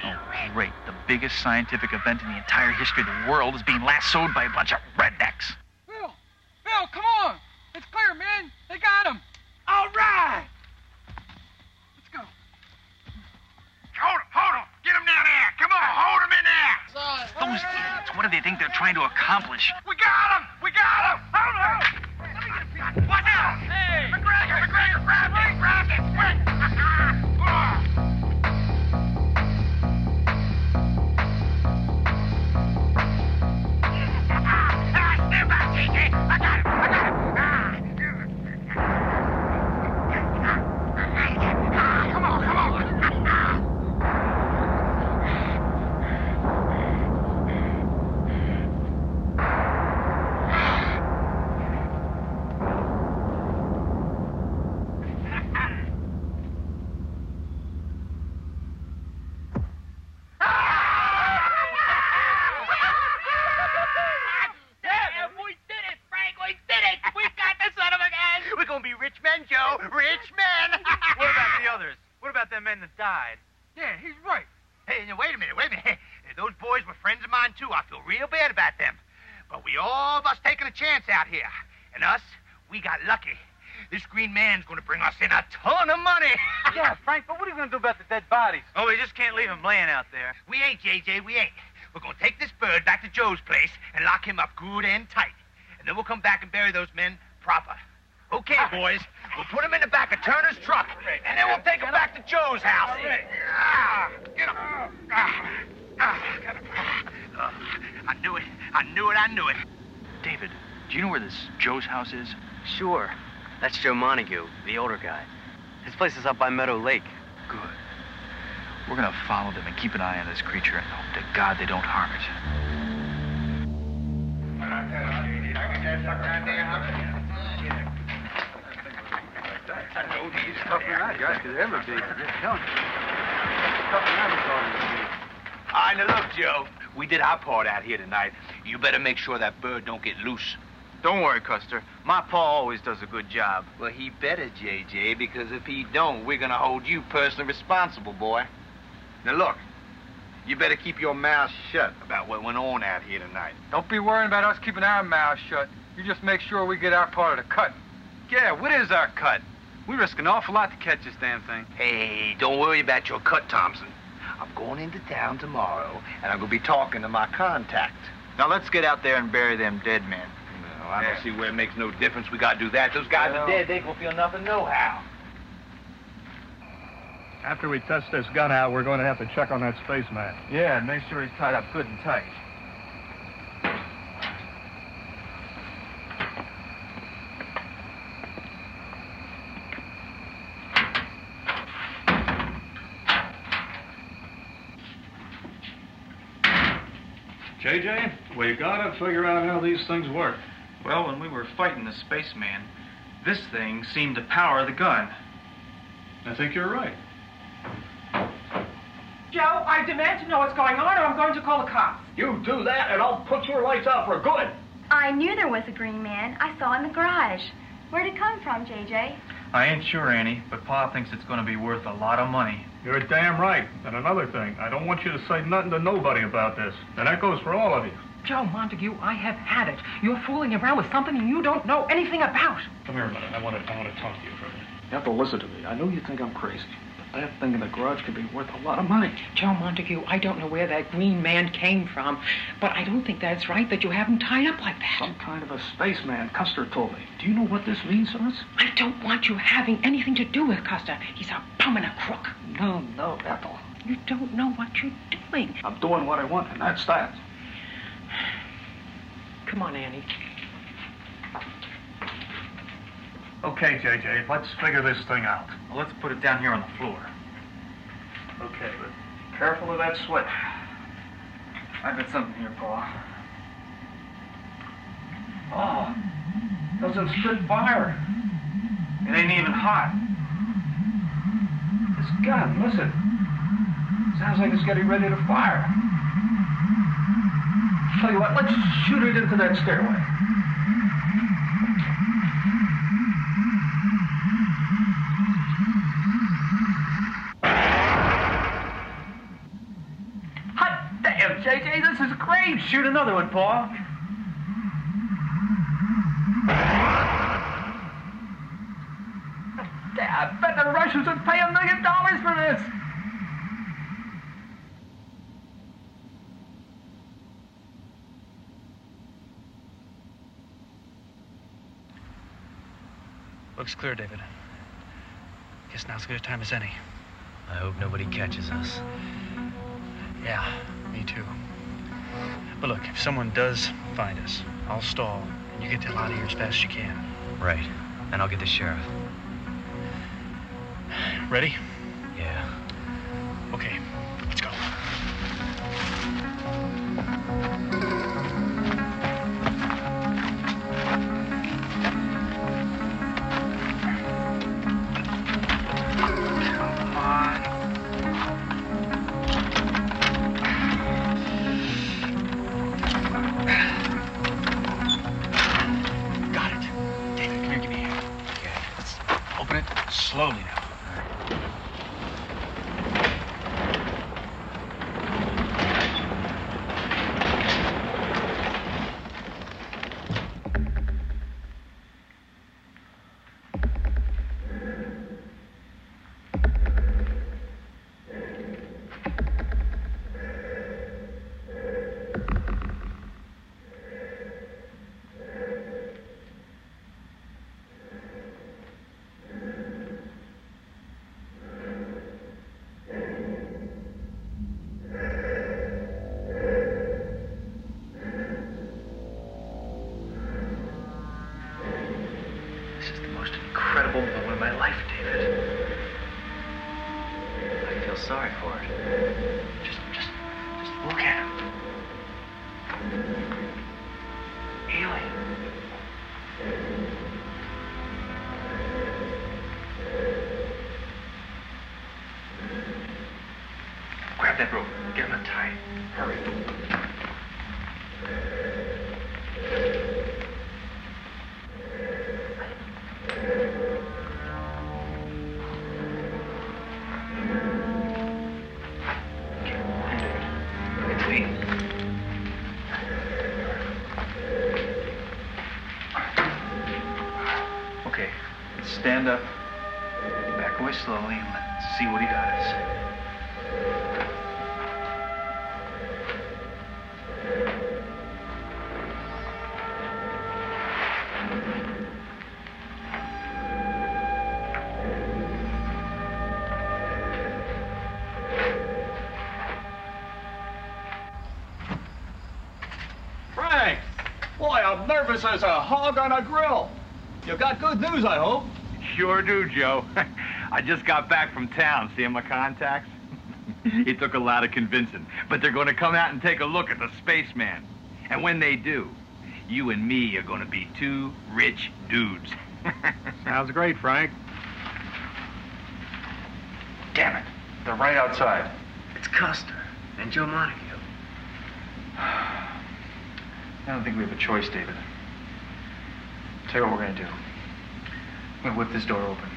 Oh, great. The biggest scientific event in the entire history of the world is being lassoed by a bunch of rednecks. Bill, come on. It's clear, man. They got him. All right. Let's go. Hold him. Get him down there. Come on, hold him in there. Those idiots, what do they think they're trying to accomplish? We got him. Hold him. Watch out. Hey. McGregor, grab it. Quick. Stand back, JJ. I got him. Come on. Men that died. Yeah, he's right. Hey, wait a minute. Those boys were friends of mine, too. I feel real bad about them. But we all must taking a chance out here. And us, we got lucky. This green man's going to bring us in a ton of money. Yeah, Frank, but what are you going to do about the dead bodies? Oh, we just can't leave them laying out there. We ain't, JJ, we ain't. We're going to take this bird back to Joe's place and lock him up good and tight. And then we'll come back and bury those men proper. Okay, boys. We'll put him in the back of Turner's truck, and then we'll take him back to Joe's house. Get him. I knew it. David, do you know where this Joe's house is? Sure. That's Joe Montague, the older guy. His place is up by Meadow Lake. Good. We're gonna follow them and keep an eye on this creature and hope to God they don't harm it. He's tougher than that guy could ever be. All right, now look, Joe. We did our part out here tonight. You better make sure that bird don't get loose. Don't worry, Custer. My pa always does a good job. Well, he better, JJ, because if he don't, we're gonna hold you personally responsible, boy. Now look, you better keep your mouth shut about what went on out here tonight. Don't be worrying about us keeping our mouths shut. You just make sure we get our part of the cut. Yeah, what is our cut? We risk an awful lot to catch this damn thing. Hey, don't worry about your cut, Thompson. I'm going into town tomorrow, and I'm gonna be talking to my contact. Now let's get out there and bury them dead men. Oh, I don't see where it makes no difference. We gotta do that. Those guys are dead. They ain't gonna feel nothing nohow. After we test this gun out, we're going to have to check on that spaceman. Yeah, and make sure he's tied up good and tight. JJ, we gotta figure out how these things work. Well, when we were fighting the spaceman, this thing seemed to power the gun. I think you're right. Joe, I demand to know what's going on, or I'm going to call the cops. You do that, and I'll put your lights out for good. I knew there was a green man. I saw it in the garage. Where'd it come from, JJ? I ain't sure, Annie, but Pa thinks it's going to be worth a lot of money. You're damn right. And another thing, I don't want you to say nothing to nobody about this. And that goes for all of you. Joe Montague, I have had it. You're fooling around with something you don't know anything about. Come here a minute. I want to talk to you for a minute. You have to listen to me. I know you think I'm crazy, but that thing in the garage could be worth a lot of money. Joe Montague, I don't know where that green man came from, but I don't think that's right that you have him tied up like that. Some kind of a spaceman, Custer told me. Do you know what this means to us? I don't want you having anything to do with Custer. He's a bum and a crook. No, Ethel. You don't know what you're doing. I'm doing what I want, and that's that. Come on, Annie. Okay, JJ, let's figure this thing out. Well, let's put it down here on the floor. Okay, but careful of that switch. I've got something here, Pa. Oh, doesn't spit fire. It ain't even hot. This gun, listen. Sounds like it's getting ready to fire. Tell you what, let's shoot it into that stairway. Hot damn, JJ, this is great. Shoot another one, Pa. I bet the Russians would pay $1 million for this. Looks clear, David. Guess now's as good a time as any. I hope nobody catches us. Yeah, me too. But look, if someone does find us, I'll stall, and you get the hell out of here as fast as you can. Right. And I'll get the sheriff. Ready? Yeah. Okay, let's go. Got it. David, come here, give me a hand. Okay. Let's open it slowly now. This is the most incredible moment of my life, David. I feel sorry for it. Just look at him. Alien. Grab that rope. Get him untied. Hurry. Okay, let's stand up, back away slowly, and let's see what he does. Boy, I'm nervous as a hog on a grill. You got good news, I hope. Sure do, Joe. I just got back from town, seeing my contacts. It took a lot of convincing, but they're going to come out and take a look at the spaceman. And when they do, you and me are going to be two rich dudes. Sounds great, Frank. Damn it. They're right outside. It's Custer and Joe Montague. I don't think we have a choice, David. Tell you what we're gonna do. I'm gonna whip this door open.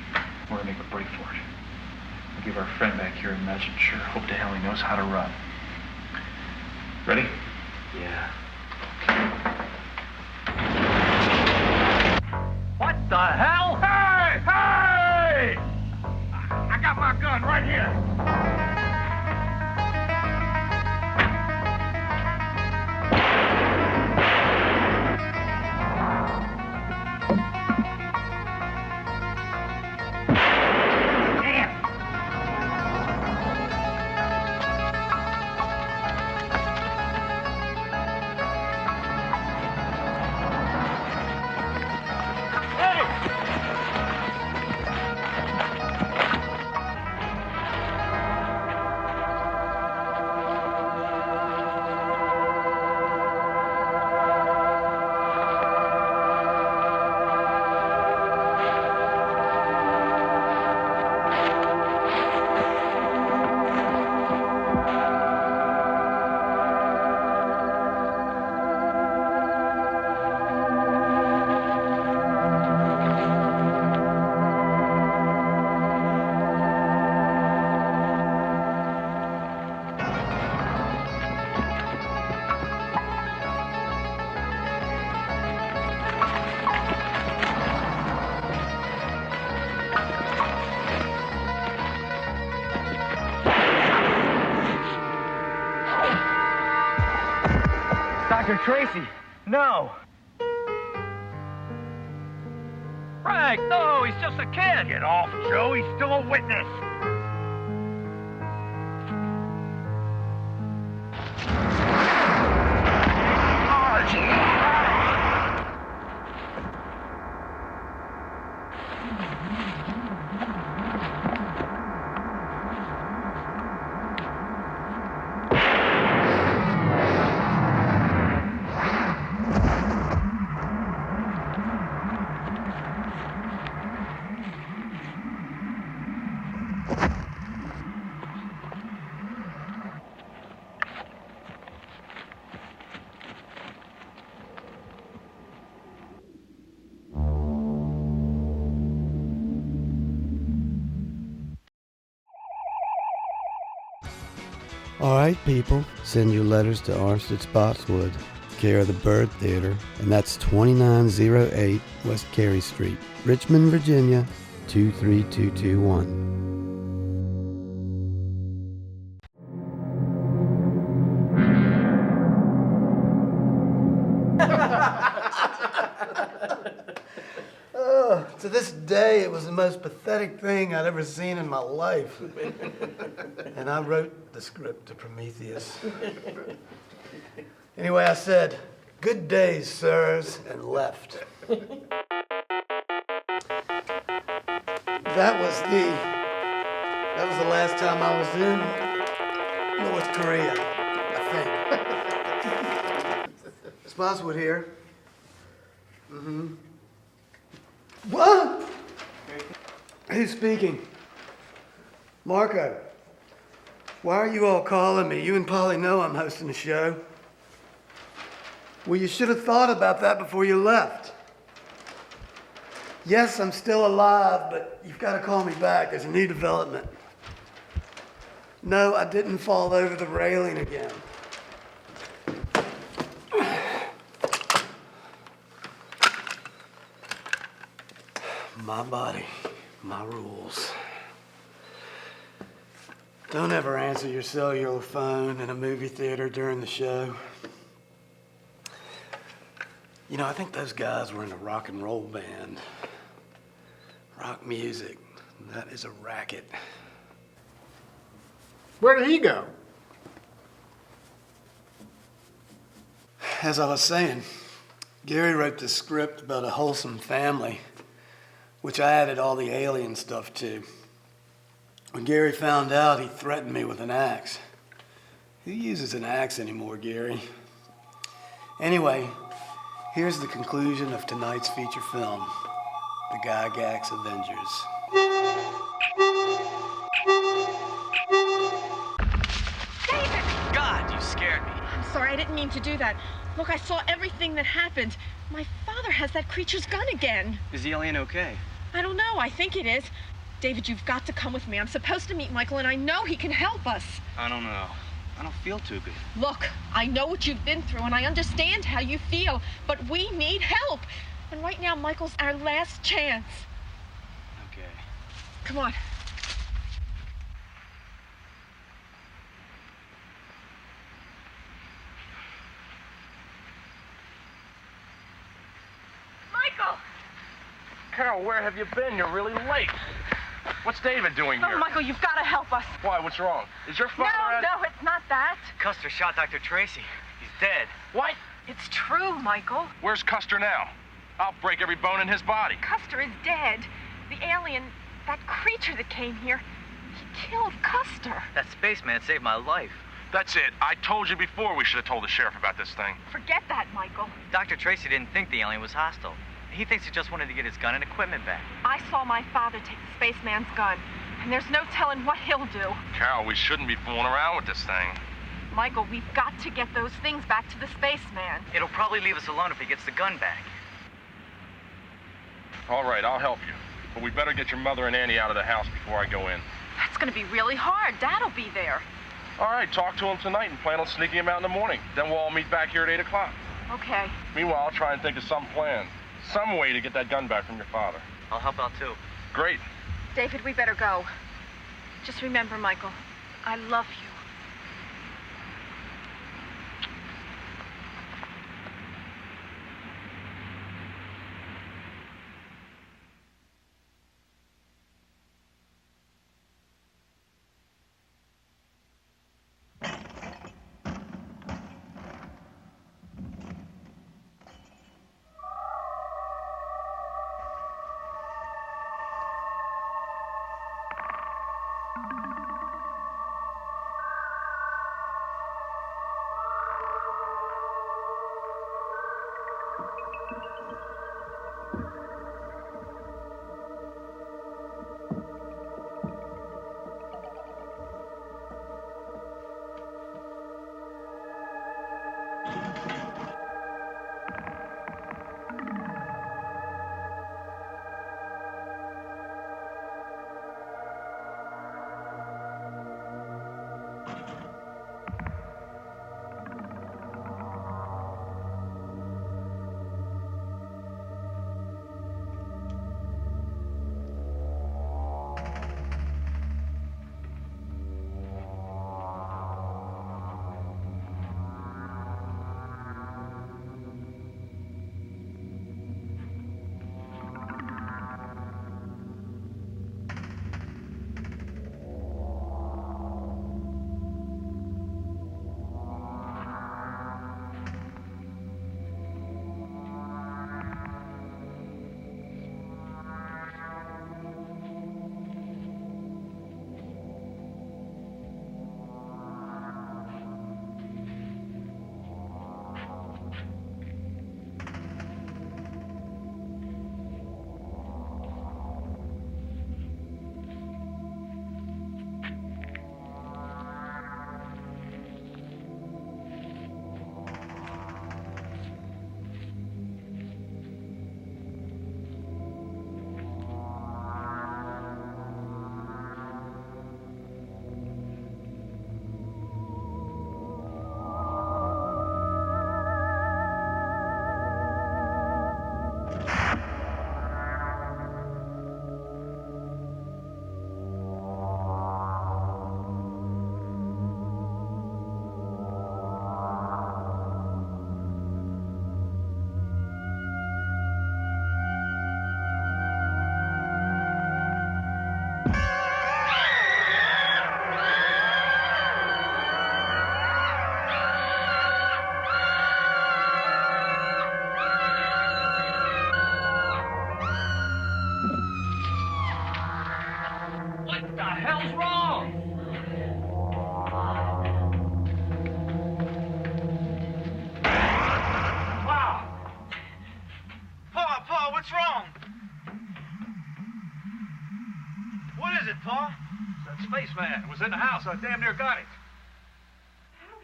We're gonna make a break for it. We'll give our friend back here a magic sure hope to hell he knows how to run. Ready? Yeah. What the hell? Hey! Hey! I got my gun right here. Dr. Tracy, no. Frank, no, he's just a kid. Get off, Joe. He's still a witness. All right, people, send your letters to Armistead Spottswoode, care of the Bird Theater, and that's 2908 West Carey Street, Richmond, Virginia, 23221. To this day, it was the most pathetic thing I'd ever seen in my life. And I wrote the script to Prometheus. Anyway, I said, "Good day, sirs," and left. That was the last time I was in North Korea, I think. Spottswoode here. Mm-hmm. What? Who's speaking? Marco. Why are you all calling me? You and Polly know I'm hosting a show. Well, you should have thought about that before you left. Yes, I'm still alive, but you've got to call me back. There's a new development. No, I didn't fall over the railing again. My body, my rules. Don't ever answer your cellular phone in a movie theater during the show. You know, I think those guys were in a rock and roll band. Rock music, that is a racket. Where did he go? As I was saying, Gary wrote the script about a wholesome family, which I added all the alien stuff to. When Gary found out, he threatened me with an axe. Who uses an axe anymore, Gary? Anyway, here's the conclusion of tonight's feature film, The Gygax Avengers. David! God, you scared me. I'm sorry, I didn't mean to do that. Look, I saw everything that happened. My father has that creature's gun again. Is the alien okay? I don't know, I think it is. David, you've got to come with me. I'm supposed to meet Michael, and I know he can help us. I don't know. I don't feel too good. Look, I know what you've been through, and I understand how you feel, but we need help. And right now, Michael's our last chance. Okay. Come on. Michael! Carol, where have you been? You're really late. What's David doing here? Oh, Michael, you've got to help us. Why? What's wrong? Is your father No, it's not that. Custer shot Dr. Tracy. He's dead. What? It's true, Michael. Where's Custer now? I'll break every bone in his body. Custer is dead. The alien, that creature that came here, he killed Custer. That spaceman saved my life. That's it. I told you before we should have told the sheriff about this thing. Forget that, Michael. Dr. Tracy didn't think the alien was hostile. He thinks he just wanted to get his gun and equipment back. I saw my father take the spaceman's gun, and there's no telling what he'll do. Carol, we shouldn't be fooling around with this thing. Michael, we've got to get those things back to the spaceman. It'll probably leave us alone if he gets the gun back. All right, I'll help you. But we better get your mother and Annie out of the house before I go in. That's going to be really hard. Dad'll be there. All right, talk to him tonight and plan on sneaking him out in the morning. Then we'll all meet back here at 8 o'clock. Okay. Meanwhile, I'll try and think of some plan. Some way to get that gun back from your father. I'll help out too. Great. David, we better go. Just remember, Michael, I love you. Pa? That spaceman was in the house. I damn near got it.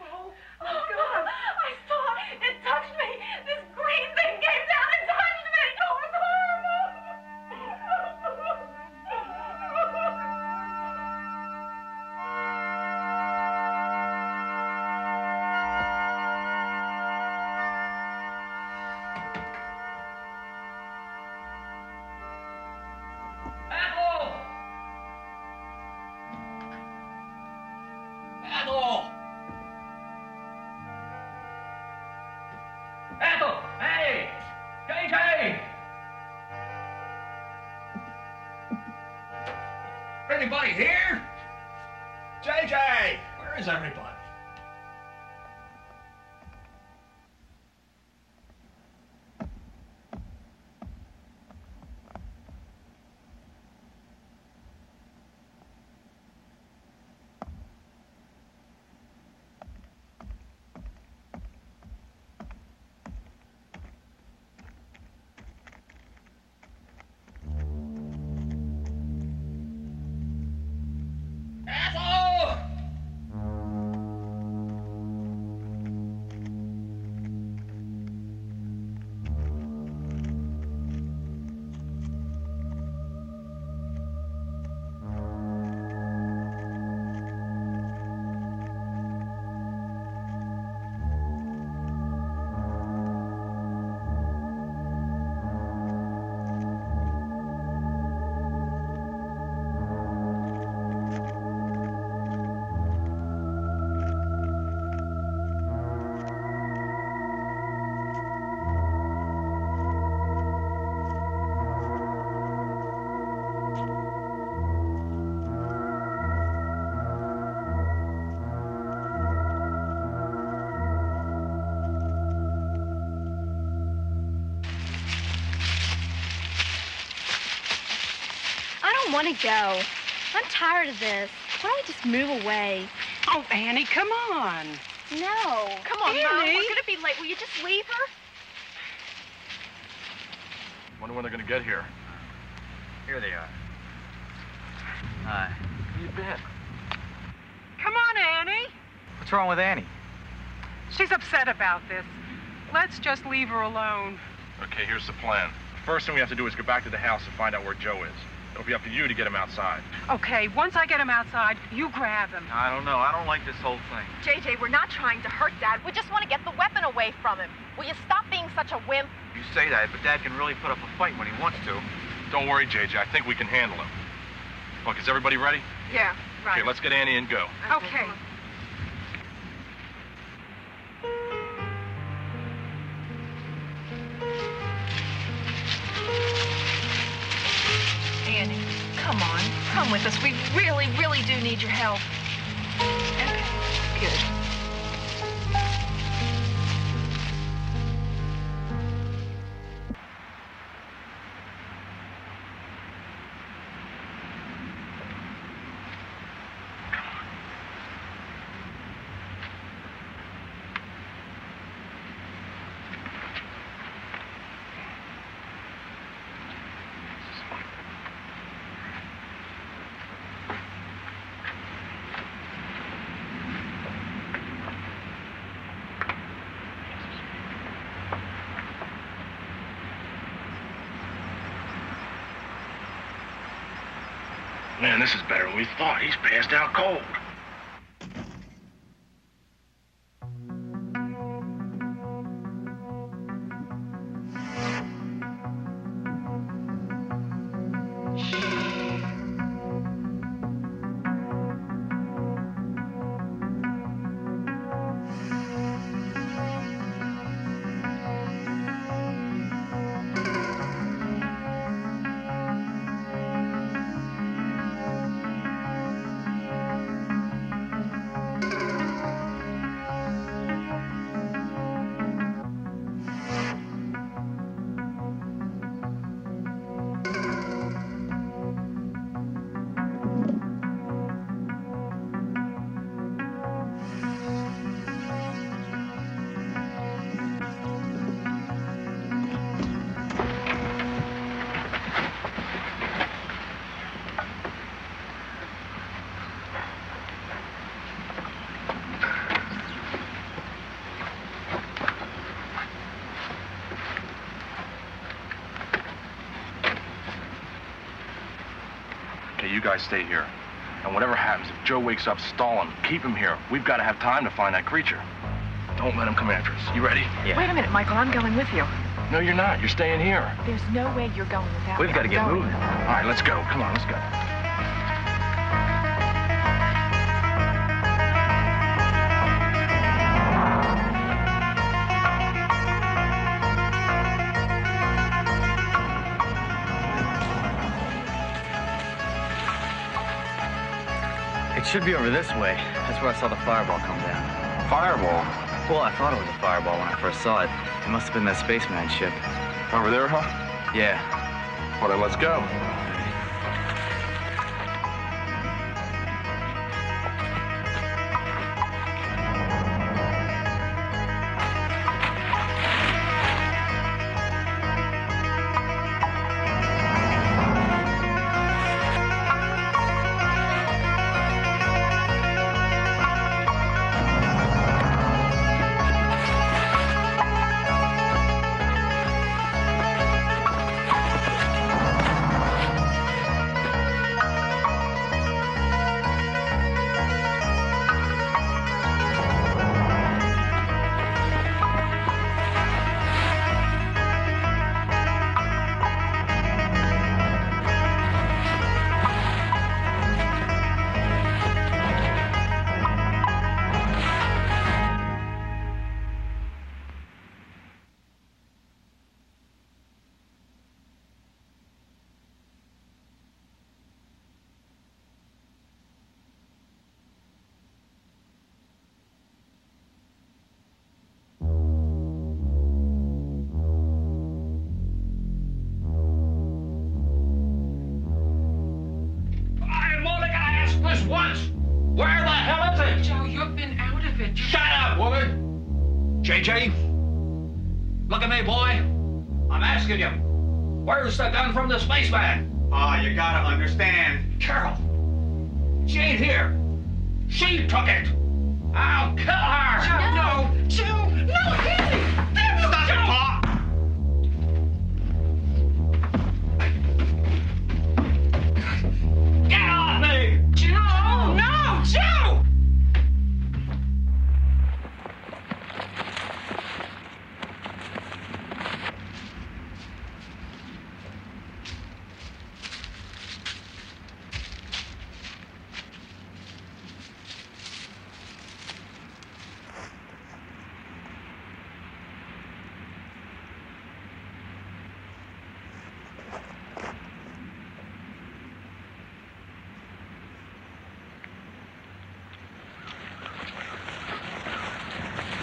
Oh, God. I saw it. It touched me. This green thing came down and touched me. Oh, it was horrible. Ethel! Ethel! Hey! JJ! Anybody here? JJ! Where is everybody? Ethel! I don't want to go. I'm tired of this. Why don't we just move away? Oh, Annie, come on. No. Come on, Mom. Annie. We're going to be late. Will you just leave her? Wonder when they're gonna get here. Here they are. Hi. Where you been? Come on, Annie. What's wrong with Annie? She's upset about this. Let's just leave her alone. Okay, here's the plan. The first thing we have to do is go back to the house and find out where Joe is. It'll be up to you to get him outside. Okay, once I get him outside, you grab him. I don't know. I don't like this whole thing. JJ, we're not trying to hurt Dad. We just want to get the weapon away from him. Will you stop being such a wimp? You say that, but Dad can really put up a fight when he wants to. Don't worry, JJ. I think we can handle him. Look, is everybody ready? Yeah, right. Okay, let's get Annie and go. Okay. Annie, come on. Come with us. We really, really do need your help. Okay, good. Man, this is better than we thought. He's passed out cold. you guys stay here. And whatever happens, if Joe wakes up, stall him. Keep him here. We've got to have time to find that creature. Don't let him come after us. You ready? Wait a minute, Michael. I'm going with you. No, you're not. You're staying here. There's no way you're going without me. We've got to I'm get going. moving. All right, let's go. Come on, let's go. It should be over this way. That's where I saw the fireball come down. Fireball? Well, I thought it was a fireball when I first saw it. It must have been that spaceman ship. Over there, huh? Yeah. Well, then let's go. Once! Where the hell is it? Joe, you've been out of it. Shut up, woman! JJ, look at me, boy. I'm asking you, where's the gun from the spaceman? You gotta understand. Carol, she ain't here. She took it. I'll kill her. Joe, no! Joe, no, Haley! Damn you, Stop it, Joe! Pa! Get off me! Joe! No! Joe!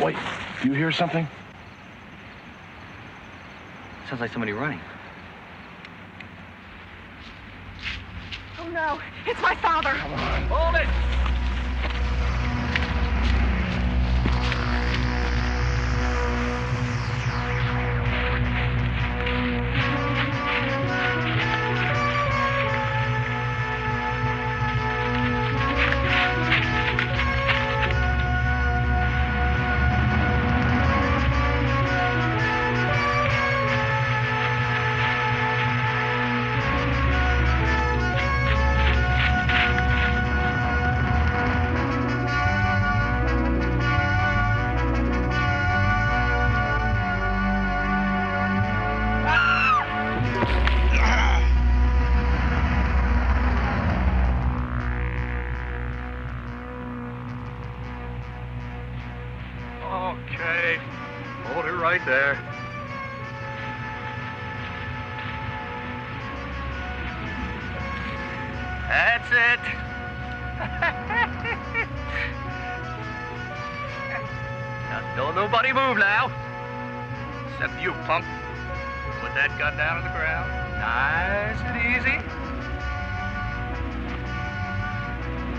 Wait, do you hear something? Sounds like somebody running. Oh, no. It's my father. Come on. Hold it! Okay, hold it right there. That's it. Now, don't nobody move now. Except you, punk. Put that gun down on the ground. Nice and easy.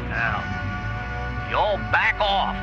Now, you all back off.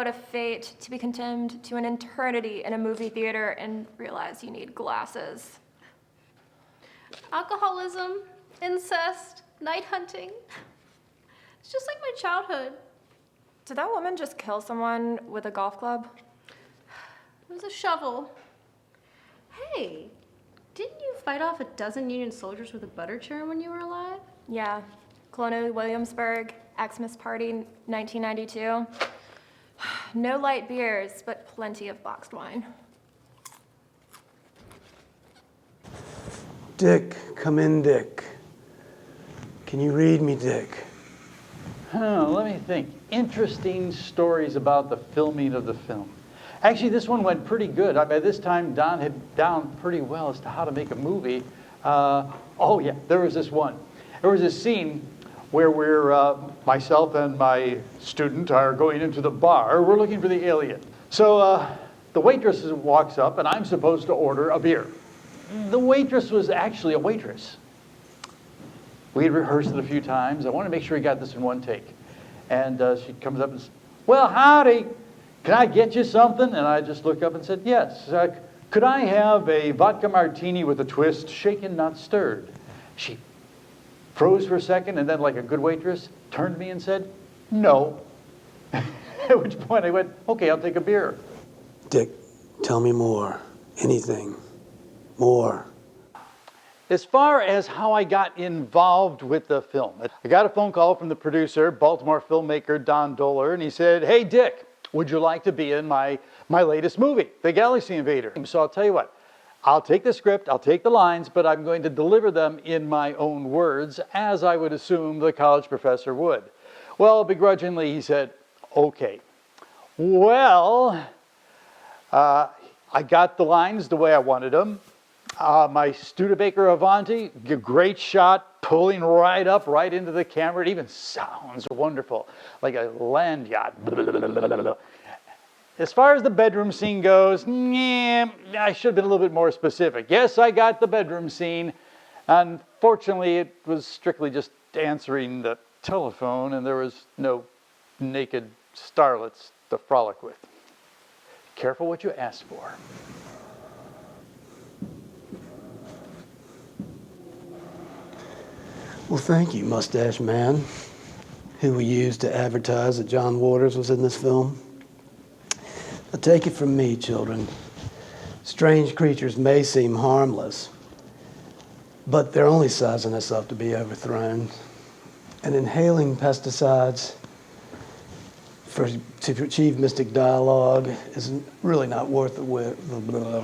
what a fate to be condemned to an eternity in a movie theater and realize you need glasses. Alcoholism, incest, night hunting. It's just like my childhood. Did that woman just kill someone with a golf club? It was a shovel. Hey, didn't you fight off a dozen Union soldiers with a butter churn when you were alive? Yeah. Colonial Williamsburg, Xmas Party, 1992. No light beers, but plenty of boxed wine. Dick, come in, Dick. Can you read me, Dick? Let me think. Interesting stories about the filming of the film. Actually, this one went pretty good. By this time, Don had down pretty well as to how to make a movie. Oh yeah, there was this one. There was this scene where myself and my student are going into the bar. We're looking for the alien. So the waitress walks up, and I'm supposed to order a beer. The waitress was actually a waitress. We had rehearsed it a few times. I wanted to make sure we got this in one take. And she comes up and says, "Well, howdy, can I get you something?" And I just looked up and said, "Yes. Could I have a vodka martini with a twist, shaken, not stirred?" She froze for a second, and then, like a good waitress, turned to me and said, "No." At which point I went, "Okay, I'll take a beer." Dick, tell me more. Anything. More. As far as how I got involved with the film, I got a phone call from the producer, Baltimore filmmaker Don Doler, and he said, "Hey, Dick, would you like to be in my latest movie, The Galaxy Invader?" So I'll tell you what, I'll take the script, I'll take the lines, but I'm going to deliver them in my own words, as I would assume the college professor would. Well, begrudgingly, he said, "Okay." Well, I got the lines the way I wanted them. My Studebaker Avanti, great shot, pulling right up, right into the camera. It even sounds wonderful, like a land yacht. As far as the bedroom scene goes, I should have been a little bit more specific. Yes, I got the bedroom scene. Unfortunately, it was strictly just answering the telephone, and there was no naked starlets to frolic with. Careful what you ask for. Well, thank you, Mustache Man, who we used to advertise that John Waters was in this film. Now, take it from me, children. Strange creatures may seem harmless, but they're only sizing us up to be overthrown. And inhaling pesticides to achieve mystic dialogue is really not worth the